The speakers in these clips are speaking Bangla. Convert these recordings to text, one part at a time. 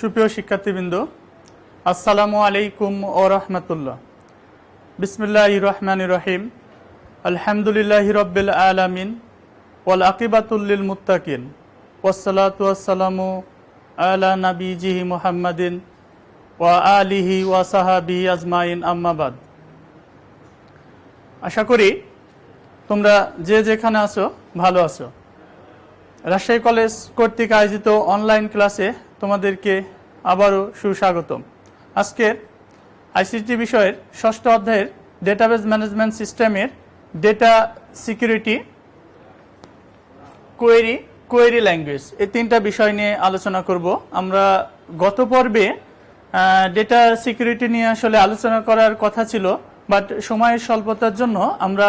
সুপ্রিয় শিক্ষার্থীবৃন্দ, আসসালামু আলাইকুম ওয়া রাহমাতুল্লাহ। বিসমিল্লাহির রহমানির রহিম। আলহামদুলিল্লাহি রাব্বিল আলামিন ওয়াল আকিবাতুল লিল মুত্তাকিন ওয়াসসালাতু ওয়াসসালামু আলা নাবিয়িহি মুহাম্মাদিন ওয়া আলিহি ওয়া সাহাবিহি আজমাইন, আম্মা বাদ। আশা করি তোমরা যে যেখানে আছো ভালো আছো। রাজশাহী কলেজ কর্তৃক আয়োজিত অনলাইন ক্লাসে তোমাদেরকে আবারও সুস্বাগতম। আজকের আইসিটি বিষয়ের ষষ্ঠ অধ্যায়ের ডেটাবেজ ম্যানেজমেন্ট সিস্টেমের ডেটা সিকিউরিটি, কোয়েরি ল্যাঙ্গুয়েজ, এই তিনটা বিষয় নিয়ে আলোচনা করব। আমরা গত পর্বে ডেটা সিকিউরিটি নিয়ে আসলে আলোচনা করার কথা ছিল, বাট সময়ের স্বল্পতার জন্য আমরা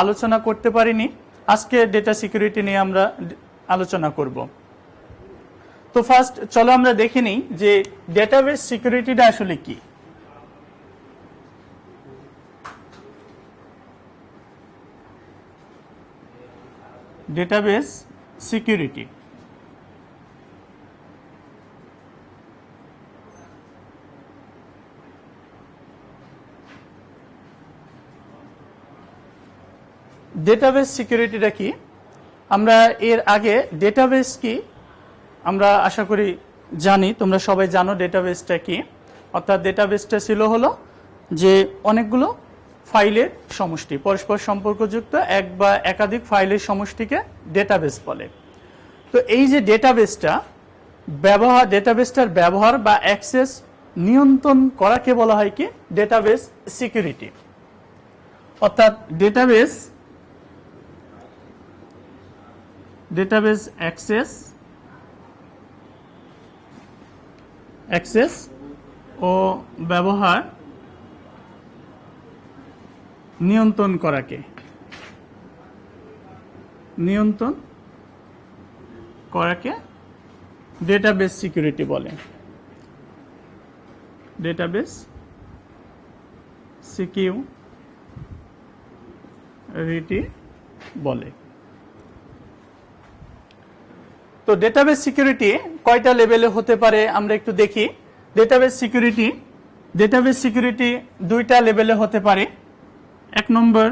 আলোচনা করতে পারিনি। আজকে ডেটা সিকিউরিটি নিয়ে আমরা আলোচনা করব। তো ফার্স্ট চলো আমরা দেখে নিই যে ডেটাবেস সিকিউরিটিটা আসলে কি। ডেটাবেস সিকিউরিটি ডেটাবেস সিকিউরিটিটা কি? আমরা এর আগে ডেটাবেস কি আমরা আশা করি জানি, তোমরা সবাই জানো ডেটাবেসটা কি। অর্থাৎ ডেটাবেসটা ছিল হলো যে অনেকগুলো ফাইলের সমষ্টি, পরস্পর সম্পর্কযুক্ত এক বা একাধিক ফাইলের সমষ্টিকে ডেটাবেস বলে। তো এই যে ডেটাবেসটার ব্যবহার বা অ্যাক্সেস নিয়ন্ত্রণ করাকে বলা হয় কি ডেটাবেস সিকিউরিটি। অর্থাৎ ডেটাবেস অ্যাক্সেস ও ব্যবহার নিয়ন্ত্রণ করাকে ডেটাবেস সিকিউরিটি বলে। ডেটাবেস সিকিউরিটি বলে। তো ডেটাবেস সিকিউরিটি কয়টা লেভেলে হতে পারে আমরা একটু দেখি। ডেটাবেস সিকিউরিটি দুইটা লেভেলে হতে পারে। এক নম্বর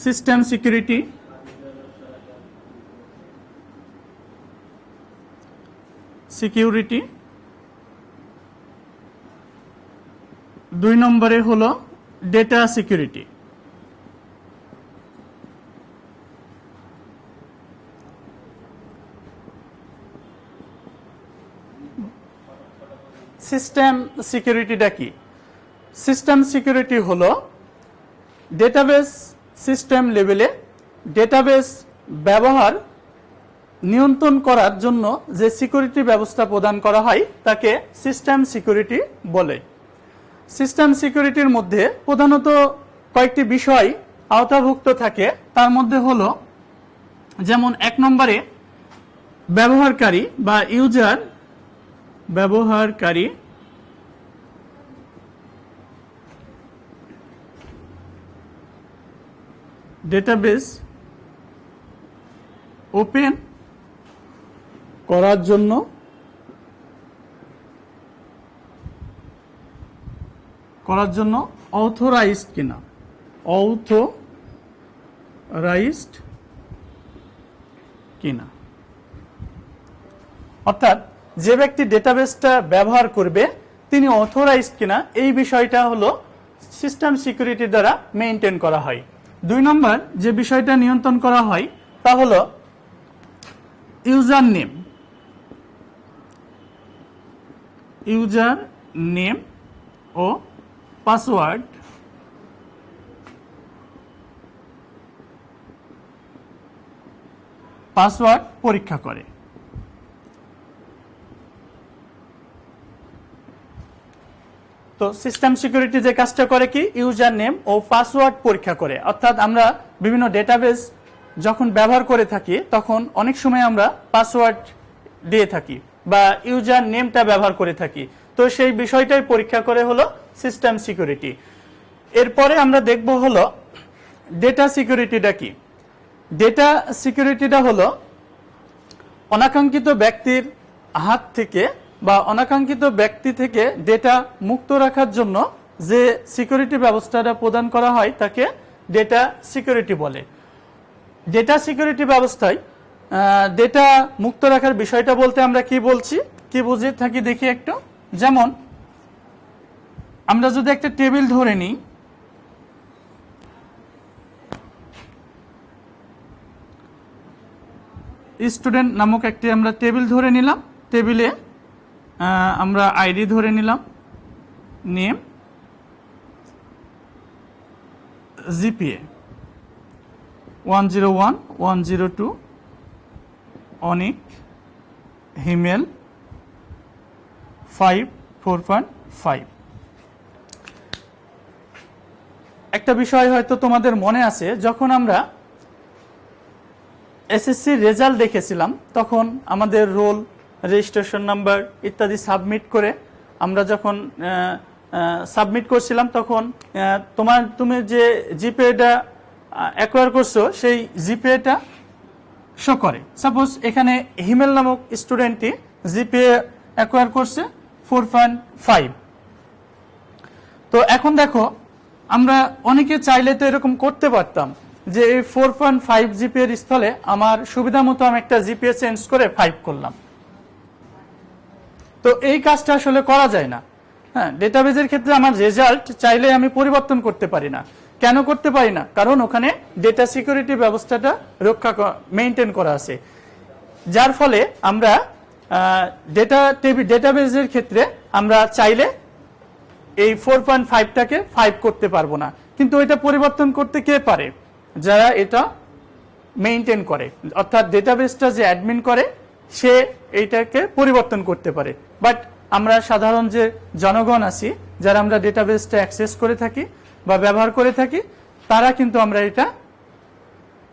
সিস্টেম সিকিউরিটি, দুই নম্বরে হলো ডেটা সিকিউরিটি। সিস্টেম সিকিউরিটিটা কি? সিস্টেম সিকিউরিটি হলো ডেটাবেস সিস্টেম লেভেলে ডেটাবেস ব্যবহার নিয়ন্ত্রণ করার জন্য যে সিকিউরিটি ব্যবস্থা প্রদান করা হয় তাকে সিস্টেম সিকিউরিটি বলে। সিস্টেম সিকিউরিটির মধ্যে প্রধানত কয়েকটি বিষয় আওতাভুক্ত থাকে। তার মধ্যে হলো যেমন এক নম্বরে ব্যবহারকারী বা ইউজার ডেটাবেস ওপেন করার জন্য অথরাইজড কিনা। অর্থাৎ যে ব্যক্তি ডেটাবেসটা ব্যবহার করবে তিনি অথরাইজড কিনা, এই বিষয়টা হলো সিস্টেম সিকিউরিটি দ্বারা মেইনটেইন করা হয়। দুই নম্বর যে বিষয়টা নিয়ন্ত্রণ করা হয় তা হলো ইউজার নেম ও পাসওয়ার্ড পরীক্ষা করে। তো সিস্টেম সিকিউরিটি যে কাজটা করে কি ইউজার নেম ও পাসওয়ার্ড পরীক্ষা করে। অর্থাৎ আমরা বিভিন্ন ডেটাবেস যখন ব্যবহার করে থাকি তখন অনেক সময় আমরা পাসওয়ার্ড দিয়ে থাকি বা ইউজার নেমটা ব্যবহার করে থাকি। তো সেই বিষয়টাই পরীক্ষা করে হলো সিস্টেম সিকিউরিটি। এরপরে আমরা দেখব হলো ডেটা সিকিউরিটিটা কি। ডেটা সিকিউরিটিটা হলো অনাকাঙ্ক্ষিত ব্যক্তির হাত থেকে বা অনাকাঙ্ক্ষিত ব্যক্তি থেকে ডেটা মুক্ত রাখার জন্য যে সিকিউরিটি ব্যবস্থাটা প্রদান করা হয় তাকে ডেটা সিকিউরিটি বলে। ডেটা সিকিউরিটি ব্যবস্থায় ডেটা মুক্ত রাখার বিষয়টা বলতে আমরা কি বলছি, কি বুঝে থাকি দেখি একটু। যেমন আমরা যদি একটা টেবিল ধরে নিই, স্টুডেন্ট নামক একটি আমরা টেবিল ধরে নিলাম, টেবিলে আমরা আইডি ধরে নিলাম, নেম, জিপিএ 101, 102, অনিক, হিমেল 5, 4.5। একটা বিষয় হয়তো তোমাদের মনে আছে, যখন আমরা এসএসসি রেজাল্ট দেখেছিলাম তখন আমাদের রোল, রেজিস্ট্রেশন নাম্বার ইত্যাদি সাবমিট করে আমরা যখন সাবমিট করছিলাম তখন তুমি যে জিপেটা অ্যাকোয়ার করছো সেই জিপেটা শো করে। সাপোজ এখানে হিমেল নামক স্টুডেন্টটি জিপিএ অ্যাকোয়ার করছে 4.5। তো এখন দেখো আমরা অনেকে চাইলে তো এরকম করতে পারতাম যে এই 4.5 জিপিএ এর স্থলে আমার সুবিধা মতো আমি একটা জিপিএ চেঞ্জ করে 5 করলাম। তো এই কাজটা আসলে করা যায় না। হ্যাঁ, ডেটাবেজের ক্ষেত্রে আমার রেজাল্ট চাইলে আমি পরিবর্তন করতে পারি না। কেন করতে পারি না? কারণ ওখানে ডেটা সিকিউরিটি ব্যবস্থাটা মেইনটেইন করা আছে, যার ফলে আমরা ডেটাবেজের ক্ষেত্রে আমরা চাইলে এই 4.5টাকে 5 করতে পারবো না। কিন্তু এটা পরিবর্তন করতে কে পারে? যারা এটা মেইনটেইন করে, অর্থাৎ ডেটাবেসটা যে অ্যাডমিন করে সে এইটাকে পরিবর্তন করতে পারে। বাট আমরা সাধারণ যে জনগণ আছি, যারা আমরা ডেটাবেসটা অ্যাক্সেস করে থাকি বা ব্যবহার করে থাকি, তারা কিন্তু আমরা এটা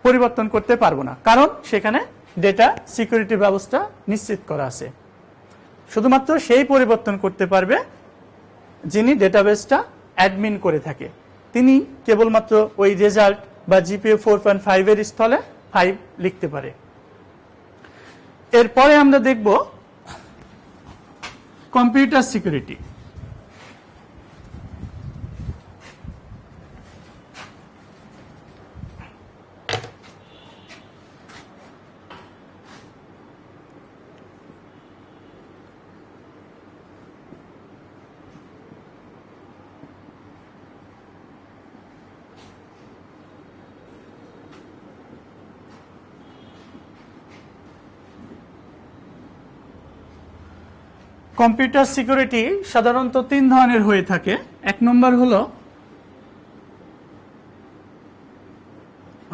পরিবর্তন করতে পারবো না, কারণ সেখানে ডেটা সিকিউরিটি ব্যবস্থা নিশ্চিত করা আছে। শুধুমাত্র সেই পরিবর্তন করতে পারবে যিনি ডেটাবেসটা অ্যাডমিন করে থাকে, তিনি কেবলমাত্র ওই রেজাল্ট বা জিপিএ 4.5 এর স্থলে 5 লিখতে পারে। এরপরে আমরা দেখব কম্পিউটার সিকিউরিটি। কম্পিউটার সিকিউরিটি সাধারণত 3 ধরনের হয়ে থাকে। এক নম্বর হলো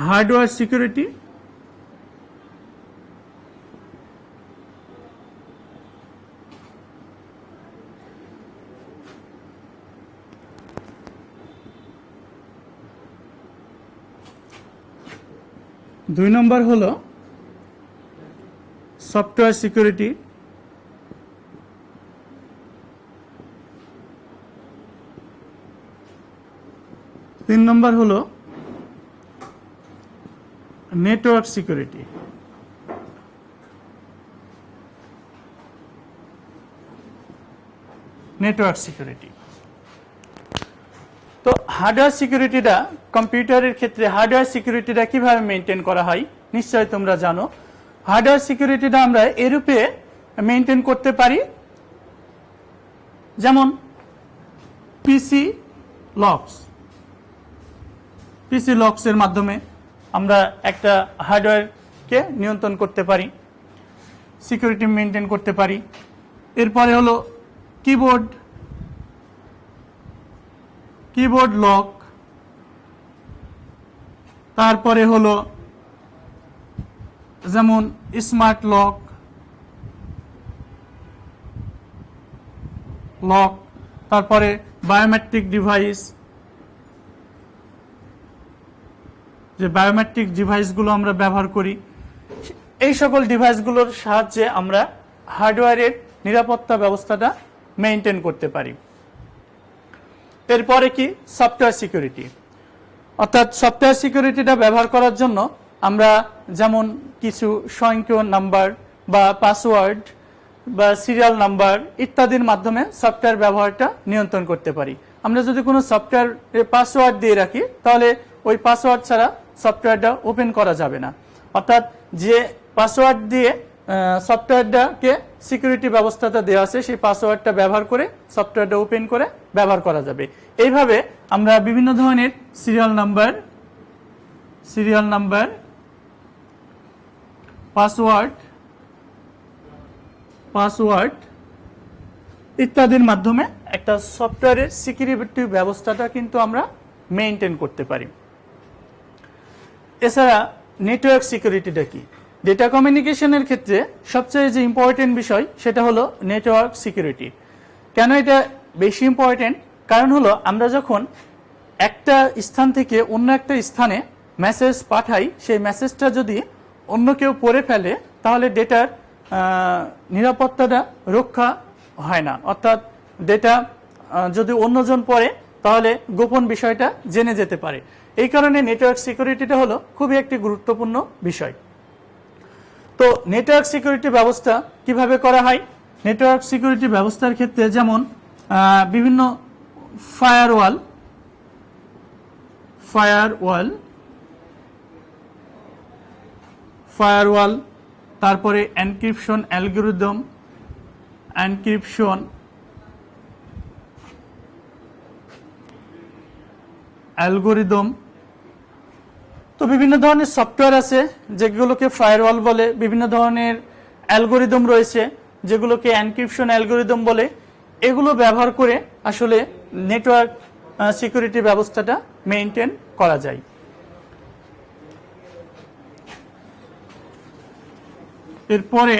হার্ডওয়্যার সিকিউরিটি, দুই নম্বর হলো সফটওয়্যার সিকিউরিটি, তিন নম্বর হলো নেটওয়ার্ক সিকিউরিটি। নেটওয়ার্ক সিকিউরিটি তো হার্ডওয়্যার সিকিউরিটিটা, কম্পিউটারের ক্ষেত্রে হার্ডওয়্যার সিকিউরিটিটা কিভাবে মেনটেন করা হয় নিশ্চয়ই তোমরা জানো। হার্ডওয়্যার সিকিউরিটিটা আমরা এরূপে মেনটেন করতে পারি, যেমন পিসি লক্স। পিসি লক্সের মাধ্যমে আমরা একটা হার্ডওয়্যারকে নিয়ন্ত্রণ করতে পারি, সিকিউরিটি মেনটেন করতে পারি। এরপরে হলো কিবোর্ড লক, তারপরে হলো যেমন স্মার্ট লক, তারপরে বায়োমেট্রিক ডিভাইস, যে বায়োমেট্রিক ডিভাইসগুলো আমরা ব্যবহার করি, এই সকল ডিভাইসগুলোর সাহায্যে আমরা হার্ডওয়্যারের নিরাপত্তা ব্যবস্থাটা মেইনটেইন করতে পারি। এরপরে কি সফটওয়্যার সিকিউরিটি, অর্থাৎ সফটওয়্যার সিকিউরিটিটা ব্যবহার করার জন্য আমরা যেমন কিছু স্বয়ংক্রিয় নাম্বার বা পাসওয়ার্ড বা সিরিয়াল নাম্বার ইত্যাদির মাধ্যমে সফটওয়্যার ব্যবহারটা নিয়ন্ত্রণ করতে পারি। আমরা যদি কোনো সফটওয়্যারের পাসওয়ার্ড দিয়ে রাখি তাহলে ওই পাসওয়ার্ড ছাড়া সফটওয়্যারটা ওপেন করা যাবে না। অর্থাৎ যে পাসওয়ার্ড দিয়ে সফটওয়্যারটাকে সিকিউরিটি ব্যবস্থাটা দেওয়া আছে সেই পাসওয়ার্ডটা ব্যবহার করে সফটওয়্যারটা ওপেন করে ব্যবহার করা যাবে। এইভাবে আমরা বিভিন্ন ধরনের সিরিয়াল নাম্বার পাসওয়ার্ড ইত্যাদির মাধ্যমে একটা সফটওয়্যারের সিকিউরিটি ব্যবস্থাটা কিন্তু আমরা মেইনটেইন করতে পারি। এছাড়া নেটওয়ার্ক সিকিউরিটিটা কি? ডেটা কমিউনিকেশনের ক্ষেত্রে সবচেয়ে যে ইম্পর্টেন্ট বিষয় সেটা হলো নেটওয়ার্ক সিকিউরিটি। কেন এটা বেশি ইম্পর্টেন্ট? কারণ হলো আমরা যখন একটা স্থান থেকে অন্য একটা স্থানে মেসেজ পাঠাই, সেই মেসেজটা যদি অন্য কেউ পড়ে ফেলে তাহলে ডেটার নিরাপত্তাটা রক্ষা হয় না। অর্থাৎ ডেটা যদি অন্যজন পড়ে তাহলে গোপন বিষয়টা জেনে যেতে পারে। এই কারণে নেটওয়ার্ক সিকিউরিটিটা হলো খুবই একটি গুরুত্বপূর্ণ বিষয়। তো নেটওয়ার্ক সিকিউরিটি ব্যবস্থা কিভাবে করা হয়? নেটওয়ার্ক সিকিউরিটি ব্যবস্থার ক্ষেত্রে যেমন বিভিন্ন ফায়ারওয়াল, তারপরে এনক্রিপশন অ্যালগোরিদম, তো বিভিন্ন ধরনের সফটওয়্যার আছে যেগুলোকে ফায়ারওয়াল বলে, বিভিন্ন ধরনের অ্যালগোরিদম রয়েছে যেগুলোকে এনক্রিপশন অ্যালগোরিদম বলে। এগুলো ব্যবহার করে আসলে নেটওয়ার্ক সিকিউরিটি ব্যবস্থাটা মেইনটেইন করা যায়। এরপরে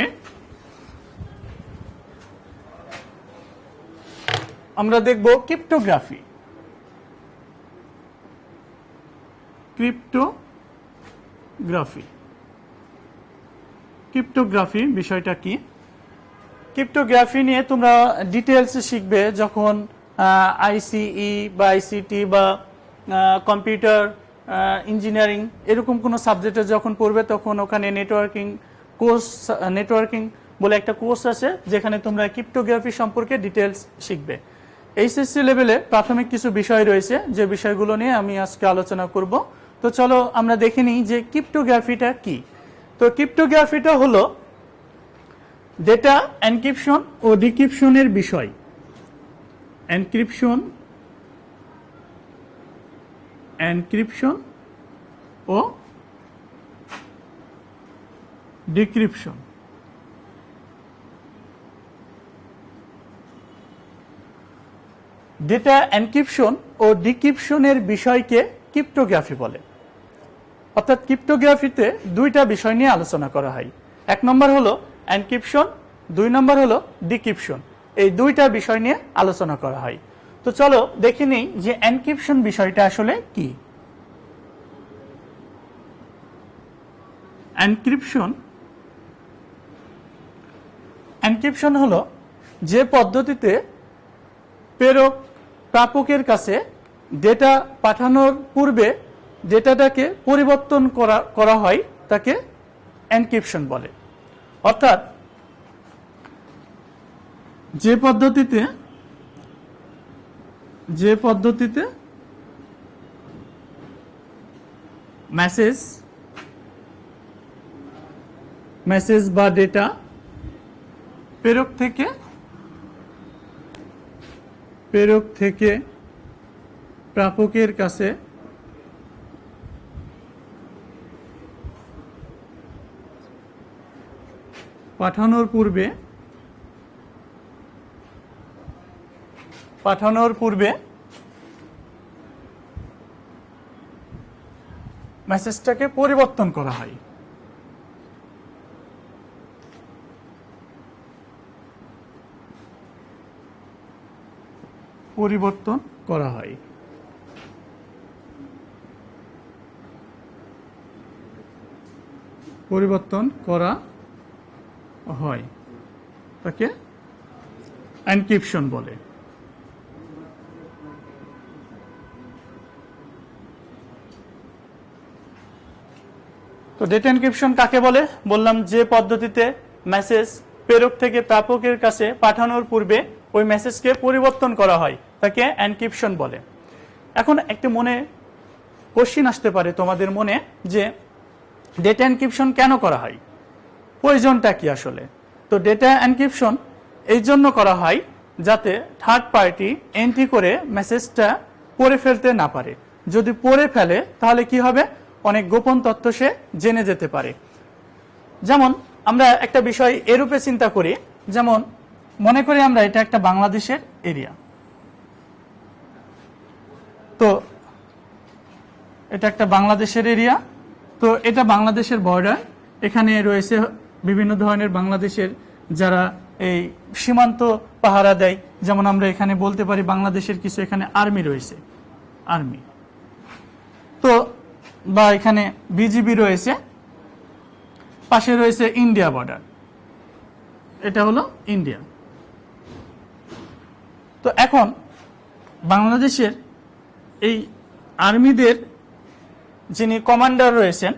আমরা দেখব ক্রিপ্টোগ্রাফি। ক্রিপ্টোগ্রাফি বিষয়টা কি? ক্রিপ্টোগ্রাফি নিয়ে তোমরা ডিটেলসে শিখবে যখন আইসিই বা আইসিটি বা কম্পিউটার ইঞ্জিনিয়ারিং এরকম কোনো সাবজেক্টে যখন পড়বে তখন ওখানে নেটওয়ার্কিং বলে একটা কোর্স আছে যেখানে তোমরা ক্রিপ্টোগ্রাফি সম্পর্কে ডিটেলস শিখবে। এইচএসসি লেভেলে প্রাথমিক কিছু বিষয় রয়েছে যে বিষয়গুলো নিয়ে আমি আজকে আলোচনা করব। তো চলো আমরা দেখে নিই যে ক্রিপ্টোগ্রাফিটা কি। তো ক্রিপ্টোগ্রাফিটা হলো ডেটা এনক্রিপশন ও ডিক্রিপশনের বিষয়। এনক্রিপশন ও ডিক্রিপশন। ডেটা এনক্রিপশন ও ডিক্রিপশনের বিষয়কে ক্রিপ্টোগ্রাফি বলে। অর্থাৎ ক্রিপ্টোগ্রাফিতে দুইটা বিষয় নিয়ে আলোচনা করা হয়। এক নম্বর হলো এনক্রিপশন, দুই নম্বর হলো ডিক্রিপশন। এই দুইটা বিষয় নিয়ে আলোচনা করা হয়। তো চলো দেখে নিই যে এনক্রিপশন বিষয়টা আসলে কি। এনক্রিপশন হলো যে পদ্ধতিতে প্রেরক প্রাপকের কাছে ডেটা পাঠানোর পূর্বে ডেটাটাকে পরিবর্তন করা হয় তাকে এনক্রিপশন বলে। অর্থাৎ যে পদ্ধতিতে মেসেজ বা ডেটা প্রেরক থেকে প্রাপকের কাছে পাঠানোর পূর্বে মেসেজটাকে পরিবর্তন করা হয়। পরিবর্তন করা হয়। তাকে এনক্রিপশন বলে। তো ডেটা এনক্রিপশন কাকে বলে? বললাম যে পদ্ধতিতে মেসেজ প্রেরক থেকে প্রাপকের কাছে পাঠানোর পূর্বে ওই মেসেজকে পরিবর্তন করা হয়, তাকে এনক্রিপশন বলে। এখন একটি মনে কোশ্চিন আসতে পারে তোমাদের মনে যে ডেটা এনক্রিপশন কেন করা হয়, প্রয়োজনটা কি আসলে? তো ডেটা এনক্রিপশন এই জন্য করা হয় যাতে থার্ড পার্টি এন্ট্রি করে মেসেজটা পড়ে ফেলতে না পারে। যদি পড়ে ফেলে তাহলে কি হবে, অনেক গোপন তথ্য সে জেনে যেতে পারে। যেমন আমরা একটা বিষয় এরূপে চিন্তা করি, যেমন মনে করি আমরা এটা একটা বাংলাদেশের এরিয়া, তো এটা একটা বাংলাদেশের এরিয়া, তো এটা বাংলাদেশের বর্ডার, এখানে রয়েছে বিভিন্ন ধরনের বাংলাদেশের যারা এই সীমান্ত পাহারা দেয়, যেমন আমরা এখানে বলতে পারি বাংলাদেশের কিছু এখানে আর্মি রয়েছে, আর্মি, তো বা এখানে বিজিবি রয়েছে, পাশে রয়েছে ইন্ডিয়া বর্ডার, এটা হলো ইন্ডিয়া। তো এখন বাংলাদেশের এই আর্মিদের যিনি কমান্ডার রয়েছেন,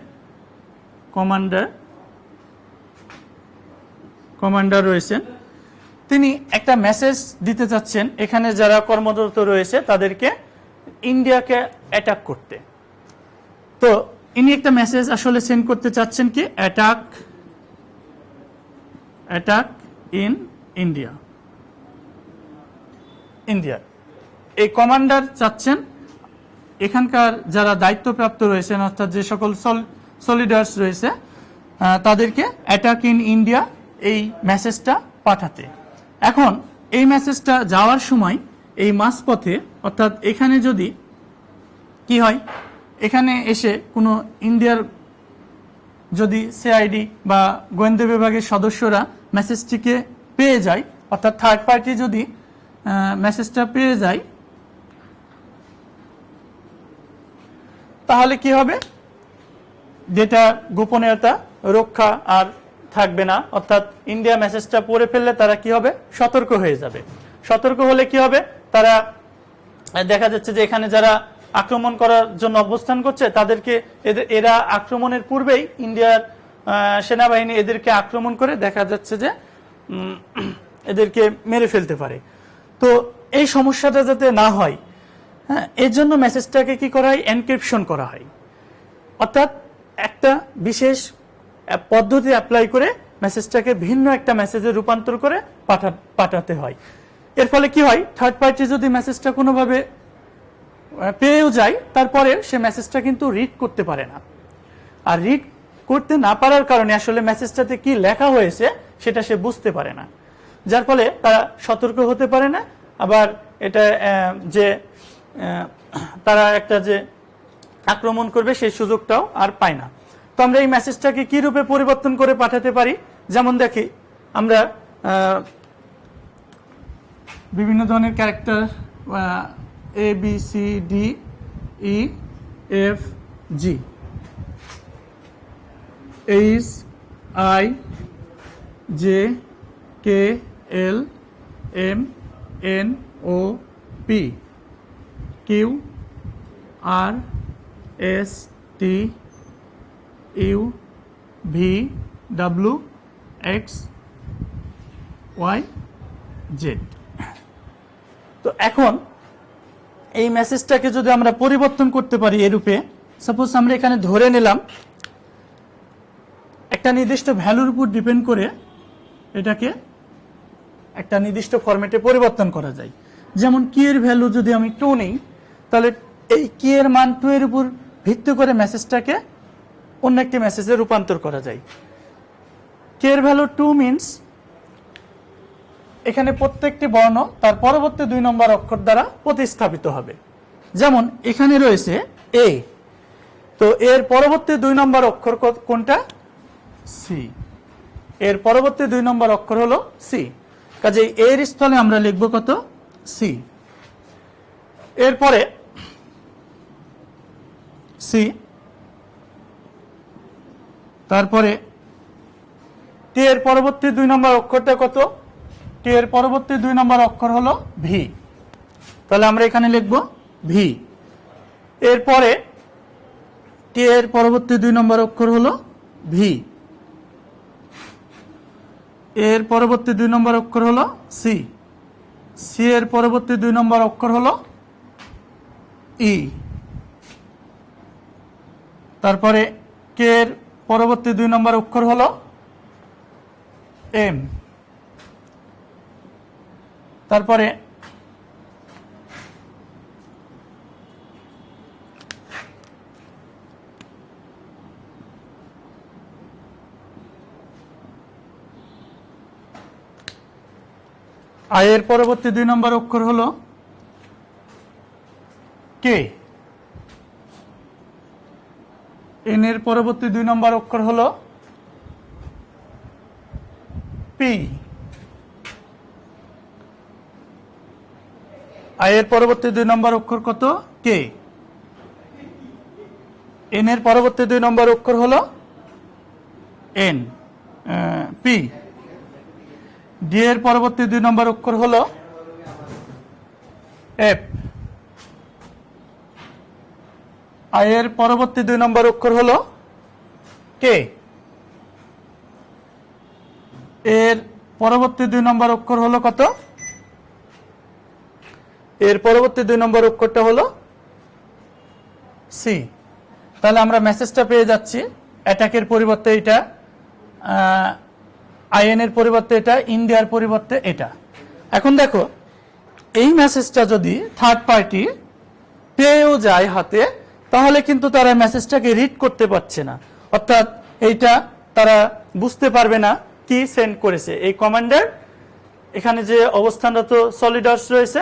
কমান্ডার রয়েছেন, তিনি একটা মেসেজ দিতে চাচ্ছেন এখানে যারা কর্মরত রয়েছে তাদেরকে ইন্ডিয়াকে অ্যাটাক করতে। তো ইনি একটা মেসেজ আসলে সেন্ড করতে চাচ্ছেন কি, অ্যাটাক ইন ইন্ডিয়া। এই কমান্ডার চাচ্ছেন এখানকার যারা দায়িত্বপ্রাপ্ত রয়েছেন, অর্থাৎ যে সকল সলিডার্স রয়েছে তাদেরকে অ্যাটাক ইন ইন্ডিয়া এই মেসেজটা পাঠাতে। এখন এই মেসেজটা যাওয়ার সময় এই মাঝপথে, অর্থাৎ এখানে যদি কি হয়, এখানে এসে কোনো ইন্ডিয়ার যদি সিআইডি বা গোয়েন্দা বিভাগের সদস্যরা মেসেজটিকে পেয়ে যায়, অর্থাৎ থার্ড পার্টি যদি মেসেজটা পেয়ে যায়, তাহলে কি হবে, ডেটা গোপনীয়তা রক্ষা আর থাকবে না, অর্থাৎ ইন্ডিয়া মেসেজটা পড়ে ফেললে তারা কি হবে, সতর্ক হয়ে যাবে। সতর্ক হলে কি হবে, তারা দেখা যাচ্ছে যে এখানে যারা আক্রমণ করার জন্য অবস্থান করছে তাদেরকে এরা আক্রমণের পূর্বেই ইন্ডিয়ার সেনাবাহিনী এদেরকে আক্রমণ করে দেখা যাচ্ছে যে এদেরকে মেরে ফেলতে পারে। তো এই সমস্যাটা যাতে না হয়, হ্যাঁ, এর জন্য মেসেজটাকে কি করা হয়, এনক্রিপশন করা হয়, অর্থাৎ একটা বিশেষ পদ্ধতি অ্যাপ্লাই করে মেসেজটাকে ভিন্ন একটা মেসেজে রূপান্তর করে পাঠাতে হয়। এর ফলে কি হয়, থার্ড পার্টি যদি মেসেজটা কোনোভাবে পেয়েও যায়, তারপরে সে মেসেজটা কিন্তু রিড করতে পারে না। আর রিড করতে না পারার কারণে আসলে মেসেজটাতে কি লেখা হয়েছে সেটা সে বুঝতে পারে না, যার ফলে তারা সতর্ক হতে পারে না। আবার এটা যে তারা একটা যে আক্রমণ করবে সেই সুযোগটাও আর পায় না। তো আমরা এই মেসেজটাকে কি রূপে পরিবর্তন করে পাঠাতে পারি, যেমন দেখি আমরা বিভিন্ন ধরনের character A B C D E F G H I J K L M N O P Q R S T U V W X Y Z. তো এখন এই মেসেজটাকে যদি আমরা পরিবর্তন করতে পারি এরূপে, সাপোজ আমরা এখানে ধরে নিলাম একটা নির্দিষ্ট ভ্যালুর উপর ডিপেন্ড করে এটাকে একটা নির্দিষ্ট ফরম্যাটে পরিবর্তন করা যায়। যেমন কি এর ভ্যালু যদি আমি 2 নেই, তাহলে এই কি এর মান 2 এর উপর ভিত্তি করে মেসেজটাকে অন্য একটি মেসেজে রূপান্তর করা যায়। কে এর ভ্যালু 2 মিনস এখানে প্রত্যেকটি বর্ণ তার পরবর্তী 2 নম্বর অক্ষর দ্বারা প্রতিস্থাপিত হবে। যেমন এখানে রয়েছে এ, তো এর পরবর্তী 2 নম্বর অক্ষর কোনটা, সি। এর পরবর্তী 2 নম্বর অক্ষর হলো সি, কাজেই এর স্থলে আমরা লিখব কত, সি। এরপরে সি, তারপরে টি এর পরবর্তী 2 নম্বর অক্ষরটা কত, টি এর পরবর্তী 2 নম্বর অক্ষর হলো ভি, তাহলে আমরা এখানে লিখব ভি। এরপরে টি এর পরবর্তী 2 নম্বর অক্ষর হলো ভি। এর পরবর্তী 2 নম্বর অক্ষর হলো সি, সি এর পরবর্তী 2 নম্বর অক্ষর হলো ই, তারপরে কে এর পরবর্তী 2 নম্বর অক্ষর হলো এম, তারপরে আই এর পরবর্তী 2 নম্বর অক্ষর হলো কে, এন এর পরবর্তী 2 নম্বর অক্ষর হলো পি, আই এর পরবর্তী 2 নম্বর অক্ষর কত কে, এন এর পরবর্তী 2 নম্বর অক্ষর হলো এন পি, ডি এর পরবর্তী 2 নম্বর অক্ষর হলো এফ, আই এর পরবর্তী 2 নম্বর অক্ষর হলো কে, এর পরবর্তী 2 নম্বর অক্ষর হলো কত, এর পরবর্তী 2 নম্বর অক্ষরটা হলো সি। তাহলে আমরা মেসেজটা পেয়ে যাচ্ছি অ্যাটাকের পরিবর্তে এটা, আইএন এর পরিবর্তে এটা, ইন্ডিয়ার পরিবর্তে এটা। এখন দেখো এই মেসেজটা যদি থার্ড পার্টি পেয়েও যায় হাতে, তাহলে কিন্তু তারা মেসেজটাকে রিড করতে পারছে না, অর্থাৎ এইটা তারা বুঝতে পারবে না কি সেন্ড করেছে। এই কমান্ডার এখানে যে অবস্থানরত সলিডার্স রয়েছে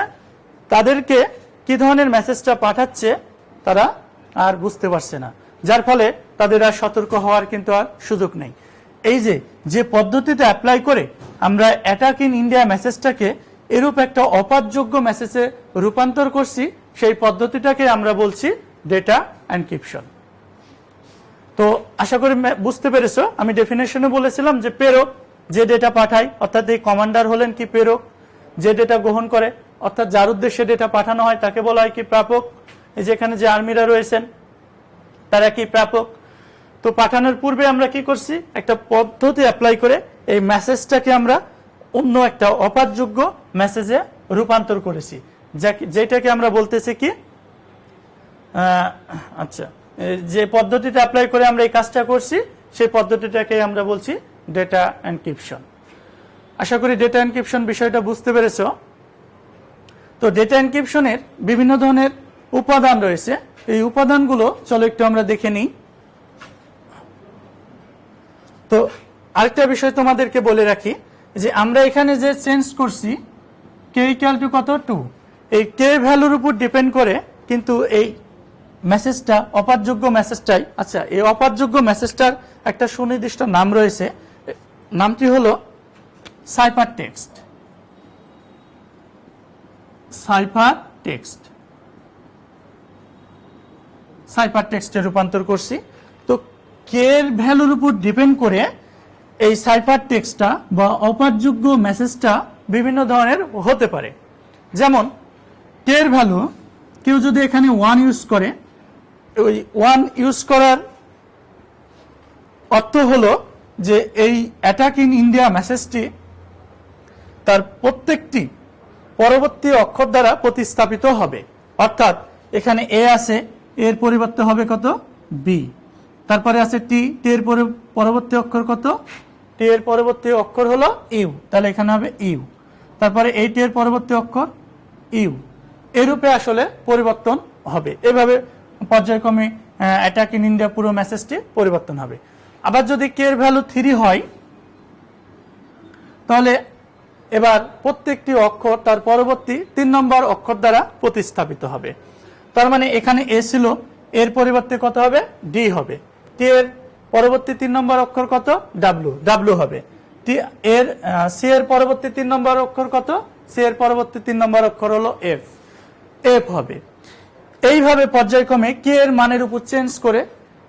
তাদেরকে কি ধরনের মেসেজটা পাঠাচ্ছে তারা আর বুঝতে পারছে না, যার ফলে তাদের আর সতর্ক হওয়ার কিন্তু আর সুযোগ নেই। এই যে পদ্ধতিতে অ্যাপ্লাই করে আমরা অ্যাটাক ইন ইন্ডিয়া মেসেজটাকে এরূপ একটা অপাঠযোগ্য মেসেজে রূপান্তর করছি, সেই পদ্ধতিটাকে আমরা বলছি ডেটা এনক্রিপশন। তো আশা করি বুঝতে পেরেছো, আমি ডেফিনেশনে বলেছিলাম যে প্রেরক যে ডেটা পাঠায়, অর্থাৎ এই কমান্ডার হলেন কি প্রেরক, যে ডেটা গ্রহণ করে অর্থাৎ যার উদ্দেশ্যে ডেটা পাঠানো হয় তাকে বলা হয় কি প্রাপক। এই যে এখানে যে আর্মিরা রয়েছেন তারা কি প্রাপক। তো পাঠানোর পূর্বে আমরা কি করছি, একটা পদ্ধতি অ্যাপ্লাই করে এই মেসেজটাকে আমরা অন্য একটা অপাঠযোগ্য মেসেজে রূপান্তর করেছি, যেটাকে আমরা বলতেছি কি আচ্ছা, যে পদ্ধতিটা অ্যাপ্লাই করে আমরা এই কাজটা করছি সেই পদ্ধতিটাকে আমরা বলছি ডেটা এনক্রিপশন। আশা করি ডেটা এনক্রিপশন বিষয়টা বুঝতে পেরেছো। তো ডেটা এনক্রিপশনের বিভিন্ন ধরনের উপাদান রয়েছে, এই উপাদানগুলো চলো একটু আমরা দেখে নিই। তো আরেকটা বিষয় তোমাদেরকে বলে রাখি যে আমরা এখানে যে চেঞ্জ করছি কে ইকুয়াল টু কত 2, এই কে ভ্যালুর উপর ডিপেন্ড করে কিন্তু এই মেসেজটা অপাঠযোগ্য মেসেজটাই। আচ্ছা, এই অপাঠযোগ্য মেসেজটার একটা সুনির্দিষ্ট নাম রয়েছে, নামটি হলো cipher text. Cipher text, cipher টেক্সটে রূপান্তর করছি। তো কে এর ভ্যালুর উপর ডিপেন্ড করে এই সাইফার টেক্সটটা বা অপাঠযোগ্য মেসেজটা বিভিন্ন ধরনের হতে পারে। যেমন কে এর ভ্যালু কেউ যদি এখানে 1 ইউজ করে, ওই 1 ইউজ করার অর্থ হলো যে এই অ্যাটাক ইন ইন্ডিয়া মেসেজটি তার প্রত্যেকটি পরবর্তী অক্ষর দ্বারা প্রতিস্থাপিত হবে। অর্থাৎ এখানে এ আছে, এর পরিবর্তে হবে কত বি, তারপরে আছে টি, টি এর পরবর্তী অক্ষর কত, টি এর পরবর্তী অক্ষর হলো ইউ, তাহলে এখানে হবে ইউ, তারপরে এই টি এর পরবর্তী অক্ষর ইউ, এরূপে আসলে পরিবর্তন হবে। এভাবে পর্যায়ক্রমে অ্যাটাক ইন ইন্ডিয়া পুরো মেসেজটি পরিবর্তন হবে। আবার যদি কে এর ভ্যালু 3 হয় তাহলে এবার প্রত্যেকটি অক্ষর তার পরবর্তী 3 নম্বর অক্ষর দ্বারা প্রতিস্থাপিত হবে। তার মানে এখানে এ ছিল, এর পরিবর্তে কত হবে ডি হবে, টি এর পরবর্তী 3 নম্বর অক্ষর কত ডাব্লু, ডাব্লু হবে, টি এর সি এর পরবর্তী 3 নম্বর অক্ষর কত, সি এর পরবর্তী 3 নম্বর অক্ষর হলো এফ, এফ হবে। এইভাবে পর্যায়ক্রমে কে এর মানের উপর চেঞ্জ করে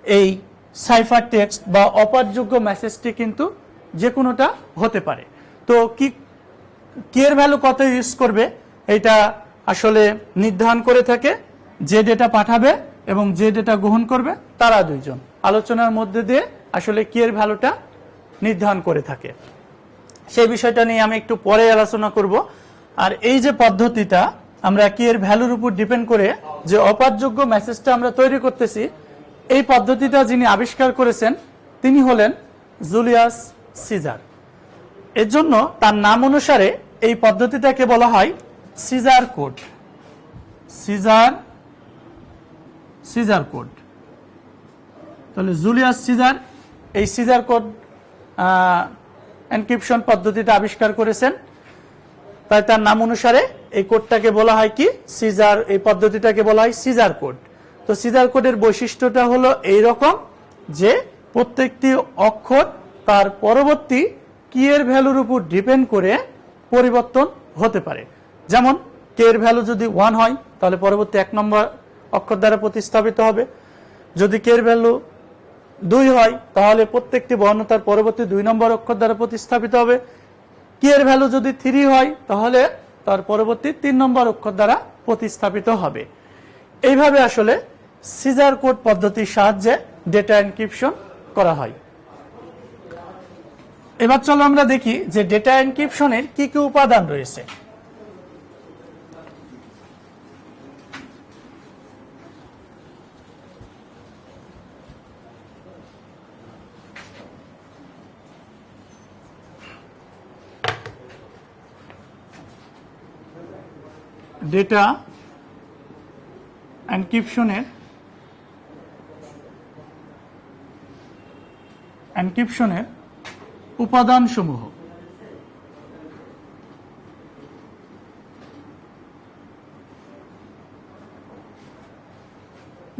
এই সাইফার টেক্সট বা অপাঠযোগ্য মেসেজটি কিন্তু যে কোনোটা হতে পারে। তো কি কে এর ভ্যালু কত ইউজ করবে এটা আসলে নির্ধারণ করে থাকে যে ডেটা পাঠাবে এবং যে ডেটা গ্রহণ করবে তারা দুইজন আলোচনার মধ্যে দিয়ে আসলে কে এর ভ্যালুটা নির্ধারণ করে থাকে। সেই বিষয়টা নিয়ে আমি একটু পরে আলোচনা করব। আর এই যে পদ্ধতিটা আমরা কি এর ভ্যালুর উপর ডিপেন্ড করে যে অপাঠযোগ্য মেসেজটা আমরা তৈরি করতেছি, এই পদ্ধতিটা যিনি আবিষ্কার করেছেন তিনি হলেন জুলিয়াস সিজার। এর জন্য তার নাম অনুসারে এই পদ্ধতিটাকে বলা হয় সিজার কোড। Caesar code. তাহলে জুলিয়াস সিজার এই সিজার কোড এনক্রিপশন পদ্ধতিটা আবিষ্কার করেছেন, তাই তার নাম অনুসারে এই কোডটাকে বলা হয় কি সিজার, এই পদ্ধতিটাকে বলা হয় সিজার কোড। তো সিজার কোডের বৈশিষ্ট্যটা হলো এই রকম যে প্রত্যেকটি অক্ষর তার পরবর্তী কি এর ভ্যালুর উপর ডিপেন্ড করে পরিবর্তন হতে পারে। যেমন কে এর ভ্যালু যদি 1 হয় তাহলে পরবর্তী 1 নম্বর অক্ষর দ্বারা প্রতিস্থাপিত হবে। যদি কে এর ভ্যালু 2 হয় তাহলে প্রত্যেকটি বর্ণ তার পরবর্তী 2 নম্বর অক্ষর দ্বারা প্রতিস্থাপিত হবে। কি এর ভ্যালু যদি 3 হয় তাহলে তার পরবর্তী 3 নম্বর অক্ষর দ্বারা প্রতিস্থাপিত হবে। এইভাবে আসলে সিজার কোড পদ্ধতির সাহায্যে ডেটা এনক্রিপশন করা হয়। এবার চলো আমরা দেখি যে ডেটা এনক্রিপশনের কি কি উপাদান রয়েছে। ডেটা এনক্রিপশনের উপাদান সমূহ।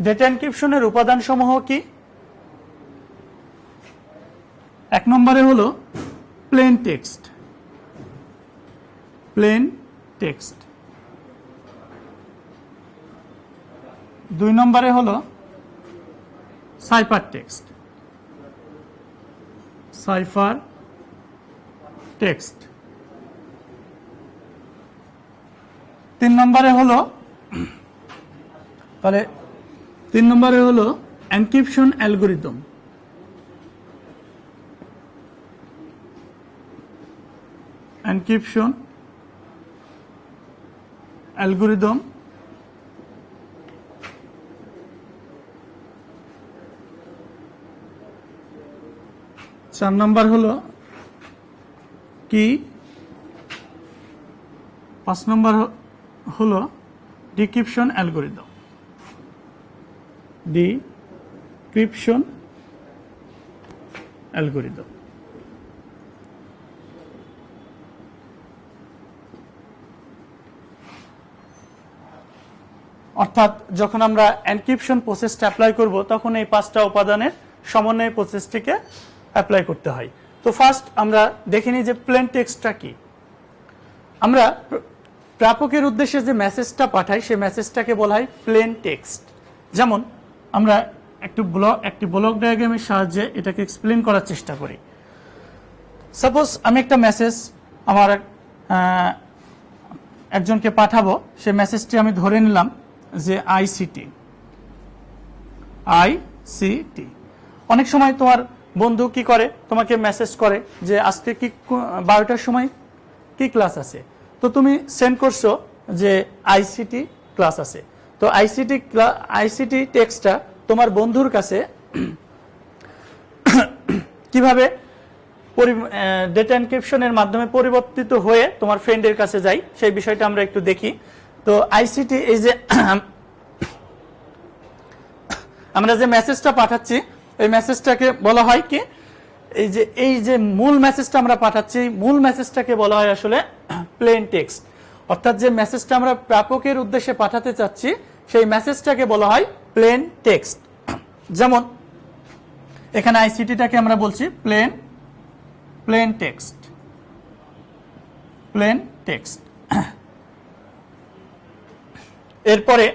ডেটা এনক্রিপশনের উপাদান সমূহ কি? 1 নম্বরে হলো প্লেন টেক্সট। 2 নম্বরে হলো সাইফার টেক্সট। 3 নম্বরে হলো তাহলে 3 নম্বরে হলো এনক্রিপশন অ্যালগরিদম। 4 নম্বর হলো কি? 5 নম্বর হলো ডিক্রিপশন অ্যালগরিদম। অর্থাৎ যখন আমরা এনক্রিপশন প্রসেসটা অ্যাপ্লাই করব তখন এই 5টা উপাদানের সমন্বয়ে প্রসেসটিকে অ্যাপ্লাই করতে হয়। তো ফার্স্ট আমরা দেখে নিই যে প্লেন টেক্সটটা কি। আমরা প্রাপকের উদ্দেশ্যে যে মেসেজটা পাঠাই সেই মেসেজটাকে বলা হয় প্লেন টেক্সট। যেমন আমরা একটি ব্লক ডায়াগ্রামের সাহায্যে এটাকে এক্সপ্লেন করার চেষ্টা করি। সাপোজ আমি একটা মেসেজ আমার একজনকে পাঠাবো, সেই মেসেজটি আমি ধরে নিলাম যে আইসিটি। অনেক সময় তোমার বন্ধু কি করে, তোমাকে মেসেজ করে যে আজকে কি 12টার সময় কি ক্লাস আছে, তো তুমি সেন্ড করছো যে আইসিটি ক্লাস আছে। তো আইসিটি টেক্সটটা তোমার বন্ধুর কাছে কিভাবে ডেটা এনক্রিপশনের মাধ্যমে পরিবর্তিত হয়ে তোমার ফ্রেন্ডের কাছে যায় সেই বিষয়টা আমরা একটু দেখি। তো আইসিটি এই যে আমরা যে মেসেজটা পাঠাচ্ছি এই মেসেজটাকে বলা হয় কি, এই যে মূল মেসেজটা আমরা পাঠাচ্ছি মূল মেসেজটাকে বলা হয় আসলে প্লেন টেক্সট। অর্থাৎ যে মেসেজটা আমরা প্রাপকের উদ্দেশ্যে পাঠাতে চাচ্ছি সেই মেসেজটাকে বলা হয় প্লেন টেক্সট। যেমন এখানে আইসিটিটাকে আমরা বলছি প্লেন টেক্সট। এরপরে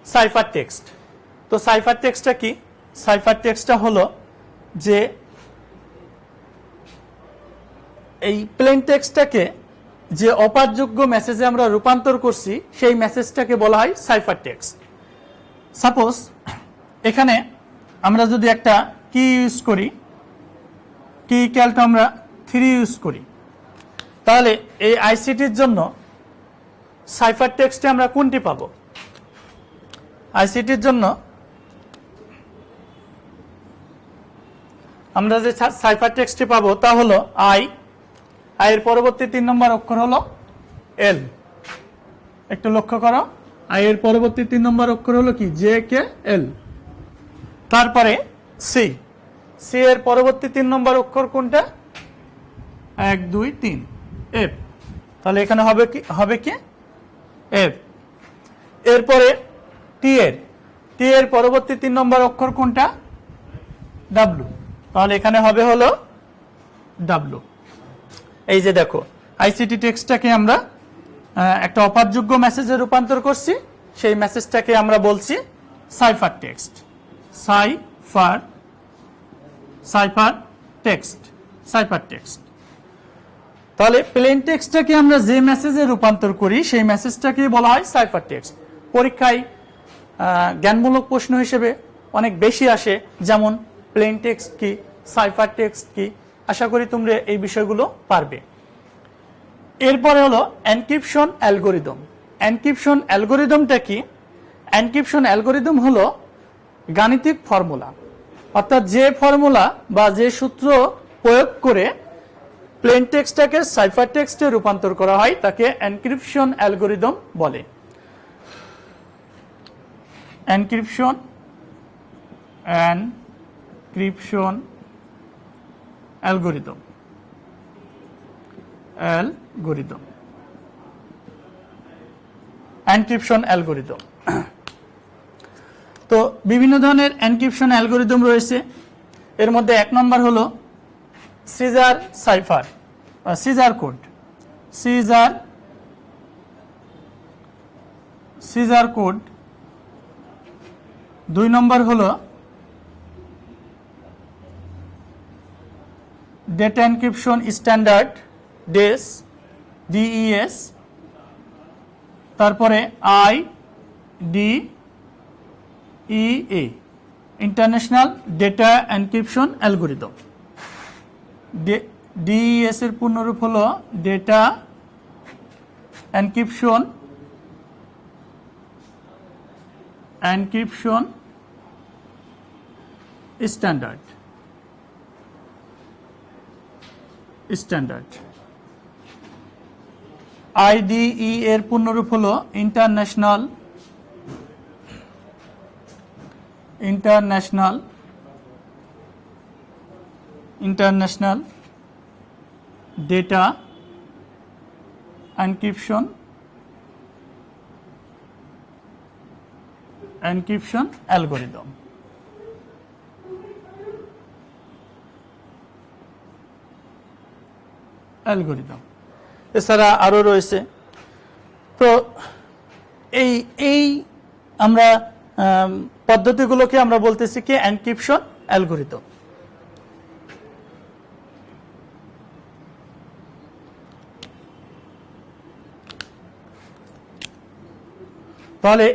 সাইফার টেক্সট। তো সাইফার টেক্সটটা কি? সাইফার টেক্সটটা হলো যে এই প্লেন টেক্সটটাকে যে অপাঠযোগ্য মেসেজে আমরা রূপান্তর করছি সেই মেসেজটাকে বলা হয় সাইফার টেক্সট। সাপোজ এখানে আমরা যদি একটা কি ইউজ করি, কি ইকুয়াল টু আমরা 3 ইউজ করি, তাহলে এই আইসিটির জন্য সাইফার টেক্সটে আমরা কোনটি পাবো? আইসিটির জন্য আমরা যে সাইফার টেক্সটটি পাবো তা হলো আই এর পরবর্তী 3 নম্বর অক্ষর হলো এল। একটু লক্ষ্য করো, আই এর পরবর্তী 3 নম্বর অক্ষর হলো কি? জে কে এল। তারপরে সি এর পরবর্তী 3 নম্বর অক্ষর কোনটা? 1 2 3 এফ। তাহলে এখানে হবে কি এফ। এরপরে টি এর পরবর্তী 3 নম্বর অক্ষর কোনটা? ডাব্লু। তাহলে এখানে হবে হলো ডাব্লু। এই যে দেখো, আইসিটি টেক্সটটাকে আমরা একটা অপারযোগ্য মেসেজে রূপান্তর করছি, সেই মেসেজটাকে আমরা বলছি সাইফার টেক্সট। Cipher text. তাহলে প্লেন টেক্সটটাকে আমরা যে মেসেজে রূপান্তর করি সেই মেসেজটাকে বলা হয় সাইফার টেক্সট। পরীক্ষায় জ্ঞানমূলক প্রশ্ন হিসেবে অনেক বেশি আসে, যেমন প্লেন টেক্সট কি, সাইফার টেক্সট কি। আশা করি তোমরা এই বিষয়গুলো পারবে। এরপরে হলো এনক্রিপশন অ্যালগোরিদম। এনক্রিপশন অ্যালগোরিদমটা কি? এনক্রিপশন অ্যালগোরিদম হলো গাণিতিক ফর্মুলা, অর্থাৎ যে ফর্মুলা বা যে সূত্র প্রয়োগ করে প্লেন টেক্সটটাকে সাইফার টেক্সটে রূপান্তর করা হয় তাকে এনক্রিপশন অ্যালগোরিদম বলে। Encryption algorithm. Encryption algorithm. তো বিভিন্ন ধরনের এনক্রিপশন অ্যালগোরিদম রয়েছে। এর মধ্যে 1 নম্বর হলো Caesar cipher, Caesar code. Caesar code. 2 নম্বর হলো ডেটা এনক্রিপশন স্ট্যান্ডার্ড, DES। তারপরে IDEA, international data encryption algorithm. DES এর পূর্ণরূপ হলো ডেটা এনক্রিপশন স্ট্যান্ডার্ড। IDE এর পূর্ণরূপ হলো ইন্টারন্যাশনাল ডেটা এনক্রিপশন অ্যালগোরিদম। এছাড়া আরো রয়েছে। তো এই আমরা পদ্ধতিগুলোকে আমরা বলতেছি কি এনক্রিপশন অ্যালগোরিদম। তাহলে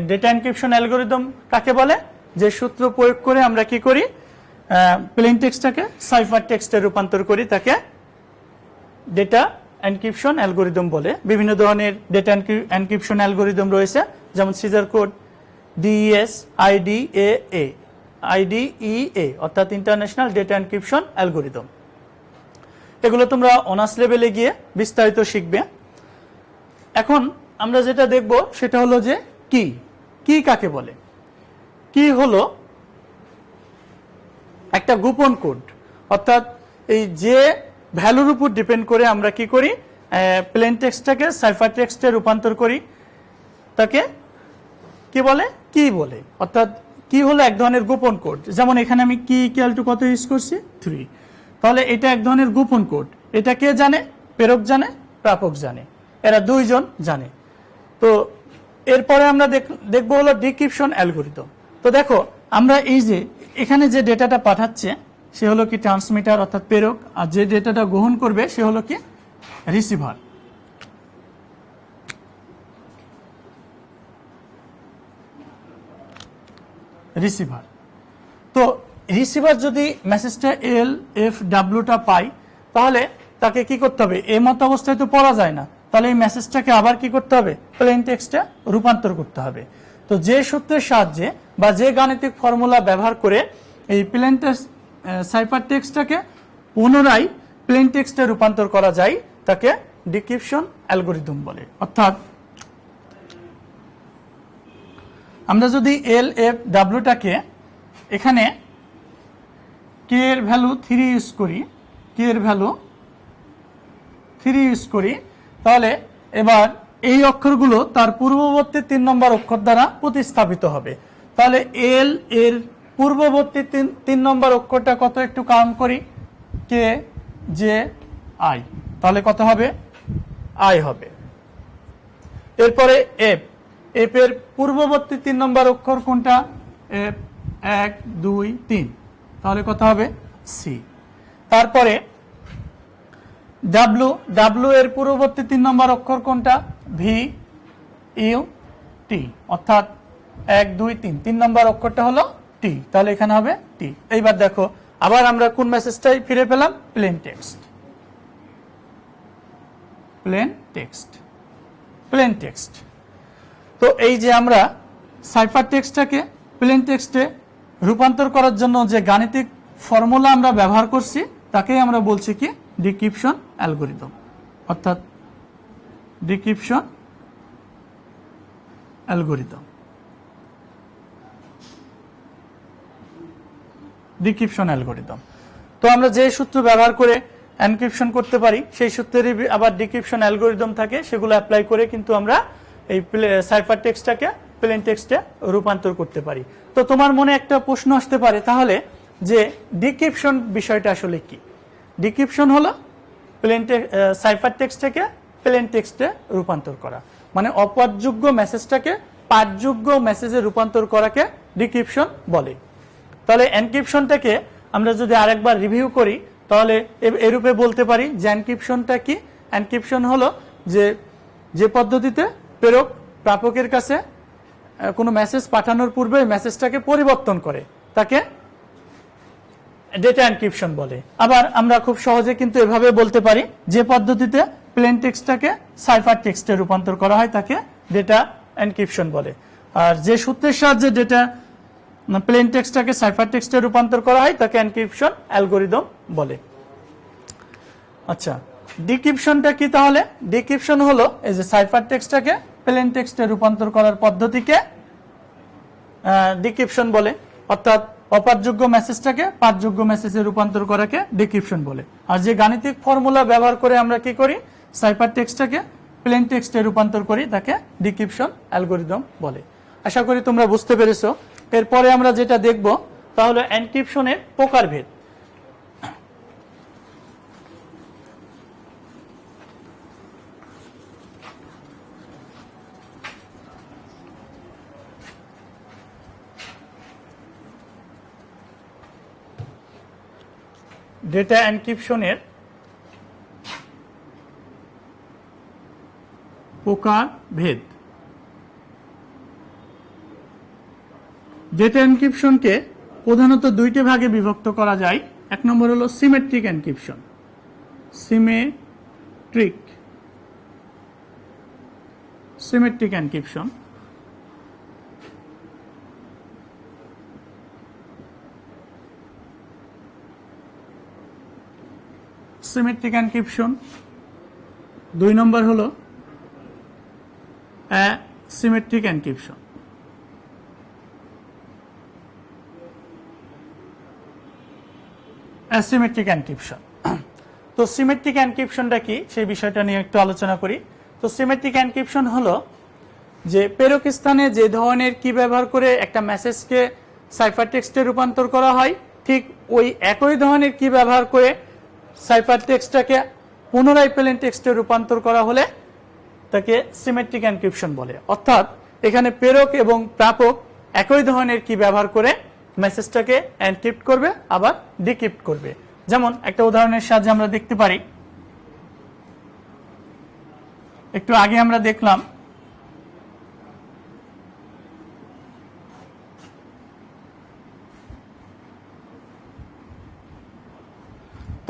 ডেটা এনক্রিপশন অ্যালগোরিদম কাকে বলে? যে সূত্র প্রয়োগ করে আমরা কি করি? প্লেন টেক্সটটাকে সাইফার টেক্সটে রূপান্তর করি, তাকে ডেটা এনক্রিপশন অ্যালগোরিদম বলে। বিভিন্ন ধরনের ডেটা এনক্রিপশন অ্যালগোরিদম রয়েছে, যেমন সিজার কোড, DES, IDEA অর্থাৎ ইন্টারন্যাশনাল ডেটা এনক্রিপশন অ্যালগোরিদম। এগুলো তোমরা অনার্স লেভেলে গিয়ে বিস্তারিত শিখবে। এখন আমরা যেটা দেখব সেটা হলো যে কি কাকে বলে। কি হলো একটা গোপন কোড, অর্থাৎ এই যে ভ্যালুর উপর ডিপেন্ড করে আমরা কি করি? প্লেন টেক্সটটাকে সাইফার টেক্সটে রূপান্তর করি, তাকে কি বলে। অর্থাৎ কি হলো এক ধরনের গোপন কোড। যেমন এখানে আমি কি ইকুয়াল টু কত ইউজ করছি? 3। তাহলে এটা এক ধরনের গোপন কোড। এটা কে জানে? প্রেরক জানে, প্রাপক জানে, এরা দুইজন জানে। তো এরপরে আমরা দেখবো হলো ডিক্রিপশন অ্যালগোরিদম। তো দেখো, আমরা এই যে এখানে যে ডেটাটা পাঠাচ্ছে সে হলো কি ট্রান্সমিটার অর্থাৎ প্রেরক, আর যে ডেটাটা গ্রহণ করবে সে হলো কি রিসিভার। তো রিসিভার যদি মেসেজটা LFW পায় তাহলে তাকে কি করতে হবে, এই মতো অবস্থায় তো পড়া যায় না, তাহলে এই মেসেজটাকে আবার কি করতে হবে, প্লেন টেক্সটে রূপান্তর করতে হবে। তো যে সূত্রের সাহায্যে বা যে গাণিতিক ফর্মুলা ব্যবহার করে এই প্লেন টেক্সট সাইফার টেক্সটটাকে পুনরায় প্লেন টেক্সটে রূপান্তর করা যায় তাকে ডিক্রিপশন অ্যালগরিদম বলে। অর্থাৎ আমরা যদি LFWটাকে এখানে কে এর ভ্যালু 3 ইউজ করি, কে এর ভ্যালু 3 ইউজ করি, তাহলে এবার এই অক্ষরগুলো তার পূর্ববর্তী 3 নম্বর অক্ষর দ্বারা প্রতিস্থাপিত হবে। তাহলে এল এর পূর্ববর্তী 3 নম্বর অক্ষরটা কত, একটু কাউন্ট করি, কে জে আই, তাহলে কত হবে, আই হবে। এরপরে এফ, এফ এর পূর্ববর্তী 3 নম্বর অক্ষর কোনটা, এফ 1 2 3, তাহলে কত হবে, সি। তারপরে ডাব্লু, ডাব্লু এর পূর্ববর্তী 3 নম্বর অক্ষর কোনটা, ভি ইউ টি, অর্থাৎ 1 2 3, 3 নম্বর অক্ষরটা হলো টি, তাহলে এখানে হবে টি। এইবার দেখো আবার আমরা কোন মেসেজটাই ফিরে পেলাম, plane text, plane text, plane text. তো এই যে আমরা সাইফার টেক্সটটাকে প্লেন টেক্সটে রূপান্তর করার জন্য যে গাণিতিক ফর্মুলা আমরা ব্যবহার করছি তাকেই আমরা বলছি কি, ডিক্রিপশন অ্যালগরিদম, অর্থাৎ ডিক্রিপশন অ্যালগরিদম, ডিক্রিপশন অ্যালগরিদম। তো আমরা যে সূত্র ব্যবহার করে এনক্রিপশন করতে পারি সেই সূত্রেরই আবার ডিক্রিপশন অ্যালগরিদম থাকে, সেগুলো অ্যাপ্লাই করে কিন্তু আমরা এই সাইফার টেক্সটটাকে প্লেন টেক্সটে রূপান্তর করতে পারি। তো তোমার মনে একটা প্রশ্ন আসতে পারে তাহলে যে ডিক্রিপশন বিষয়টা আসলে কি। ডিক্রিপশন হলো প্লেন সাইফার টেক্সটটাকে প্লেন টেক্সটে রূপান্তর করা, মানে অপাঠযোগ্য মেসেজটাকে পাঠযোগ্য মেসেজে রূপান্তর করাকে ডিক্রিপশন বলে। তাহলে এনক্রিপশনটাকে আমরা যদি আরেকবার রিভিউ করি তাহলে এরূপে বলতে পারি যে এনক্রিপশনটা কি, এনক্রিপশন হলো যে পদ্ধতিতে প্রেরক প্রাপকের কাছে কোনো মেসেজ পাঠানোর পূর্বে মেসেজটাকে পরিবর্তন করে তাকে ডেটা এনক্রিপশন বলে। আবার আমরা খুব সহজে কিন্তু এভাবে বলতে পারি যে পদ্ধতিতে প্লেন টেক্সটটাকে সাইফার টেক্সটে রূপান্তর করা হয় তাকে ডেটা এনক্রিপশন বলে। আর যে সূত্রের সাহায্যে ডেটা প্লেন টেক্সটটাকে সাইফার টেক্সটে রূপান্তর করা হয় তাকে এনক্রিপশন অ্যালগরিদম বলে। আচ্ছা, ডিক্রিপশনটা কি তাহলে? ডিক্রিপশন হলো এই যে সাইফার টেক্সটটাকে প্লেন টেক্সটে রূপান্তর করার পদ্ধতিকে ডিক্রিপশন বলে, অর্থাৎ অপাঠযোগ্য মেসেজটাকে পাঠযোগ্য মেসেজে রূপান্তর করাকে ডিক্রিপশন বলে। আর যে গাণিতিক ফর্মুলা ব্যবহার করে আমরা কি করি, সাইফার টেক্সটটাকে প্লেন টেক্সটে রূপান্তর করি তাকে ডিক্রিপশন অ্যালগরিদম বলে। আশা করি তোমরা বুঝতে পেরেছো। এরপরে আমরা যেটা দেখব তা হলো এনক্রিপশনের প্রকারভেদ। ডেটা এনক্রিপশনের প্রকারভেদ। ডেটা এনক্রিপশনকে প্রধানত দুইটি ভাগে বিভক্ত করা যায়। এক নম্বর হলো symmetric encryption, symmetric encryption. Symmetric encryption. দুই নম্বর হলো অ্যাসিমেট্রিক এনক্রিপশন। Asymmetric encryption. তো সিমেট্রিক এনক্রিপশনটা কি সেই বিষয়টা নিয়ে একটু আলোচনা করি। তো সিমেট্রিক এনক্রিপশন হলো যে প্রেরক স্থানে যে ধরনের কি ব্যবহার করে একটা মেসেজকে সাইফার টেক্সটে রূপান্তর করা হয়, ঠিক ওই একই ধরনের কি ব্যবহার করে সাইফার টেক্সটটাকে পুনরায় প্লেন টেক্সটে রূপান্তর করা হলে তাকে সিমেট্রিক এনক্রিপশন বলে। অর্থাৎ এখানে প্রেরক এবং প্রাপক একই ধরনের কি ব্যবহার করে মেসেজটাকে এনক্রিপ্ট করবে আবার ডিক্রিপ্ট করবে। যেমন একটা উদাহরণের সাহায্যে আমরা দেখতে পারি, একটু আগে আমরা দেখলাম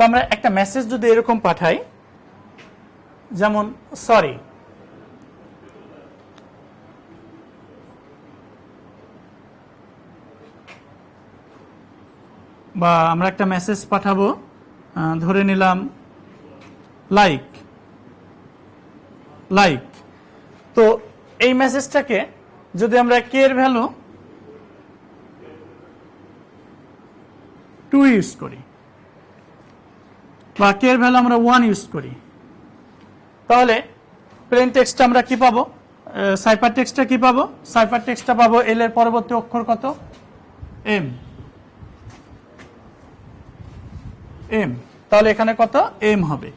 আমরা একটা মেসেজ যদি এরকম পাঠাই, যেমন সরি, বা আমরা একটা মেসেজ পাঠাবো, ধরে নিলাম লাইক, তো এই মেসেজটাকে যদি আমরা কে এর ভ্যালু 2 ইউজ করি বা কে এর ভ্যালু আমরা 1 ইউজ করি, তাহলে প্লেন টেক্সটটা আমরা কি পাবো, সাইফার টেক্সটটা কি পাবো, সাইফার টেক্সটটা পাবো এল এর পরবর্তী অক্ষর কত, এম, তাহলে এখানে কত, এম হবে।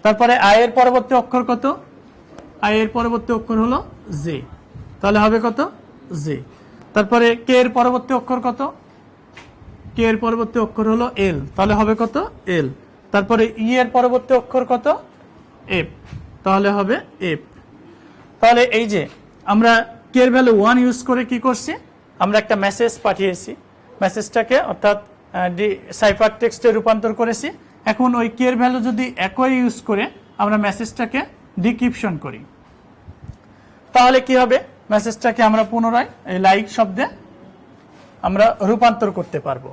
তারপরে আই এর পরবর্তী অক্ষর কত, আই এর পরবর্তী অক্ষর হলো জে, তাহলে হবে কত, জে। তারপরে কে এর পরবর্তী অক্ষর কত, কে এর পরবর্তী অক্ষর হলো এল, তাহলে হবে কত, এল। তারপরে ই এর পরবর্তী অক্ষর কত, এফ, তাহলে হবে এফ। তাহলে এই যে আমরা কে এর ভ্যালু 1 ইউজ করে কি করছি, আমরা একটা মেসেজ পাঠিয়েছি, মেসেজটাকে অর্থাৎ সাইফার টেক্সটে রূপান্তর করেছি। এখন ওই কে এর ভ্যালু যদি একই ইউজ করে আমরা মেসেজটাকে ডিক্রিপশন করি, তাহলে কি হবে, মেসেজটাকে আমরা পুনরায় এই লাইক শব্দে আমরা রূপান্তর করতে পারবো।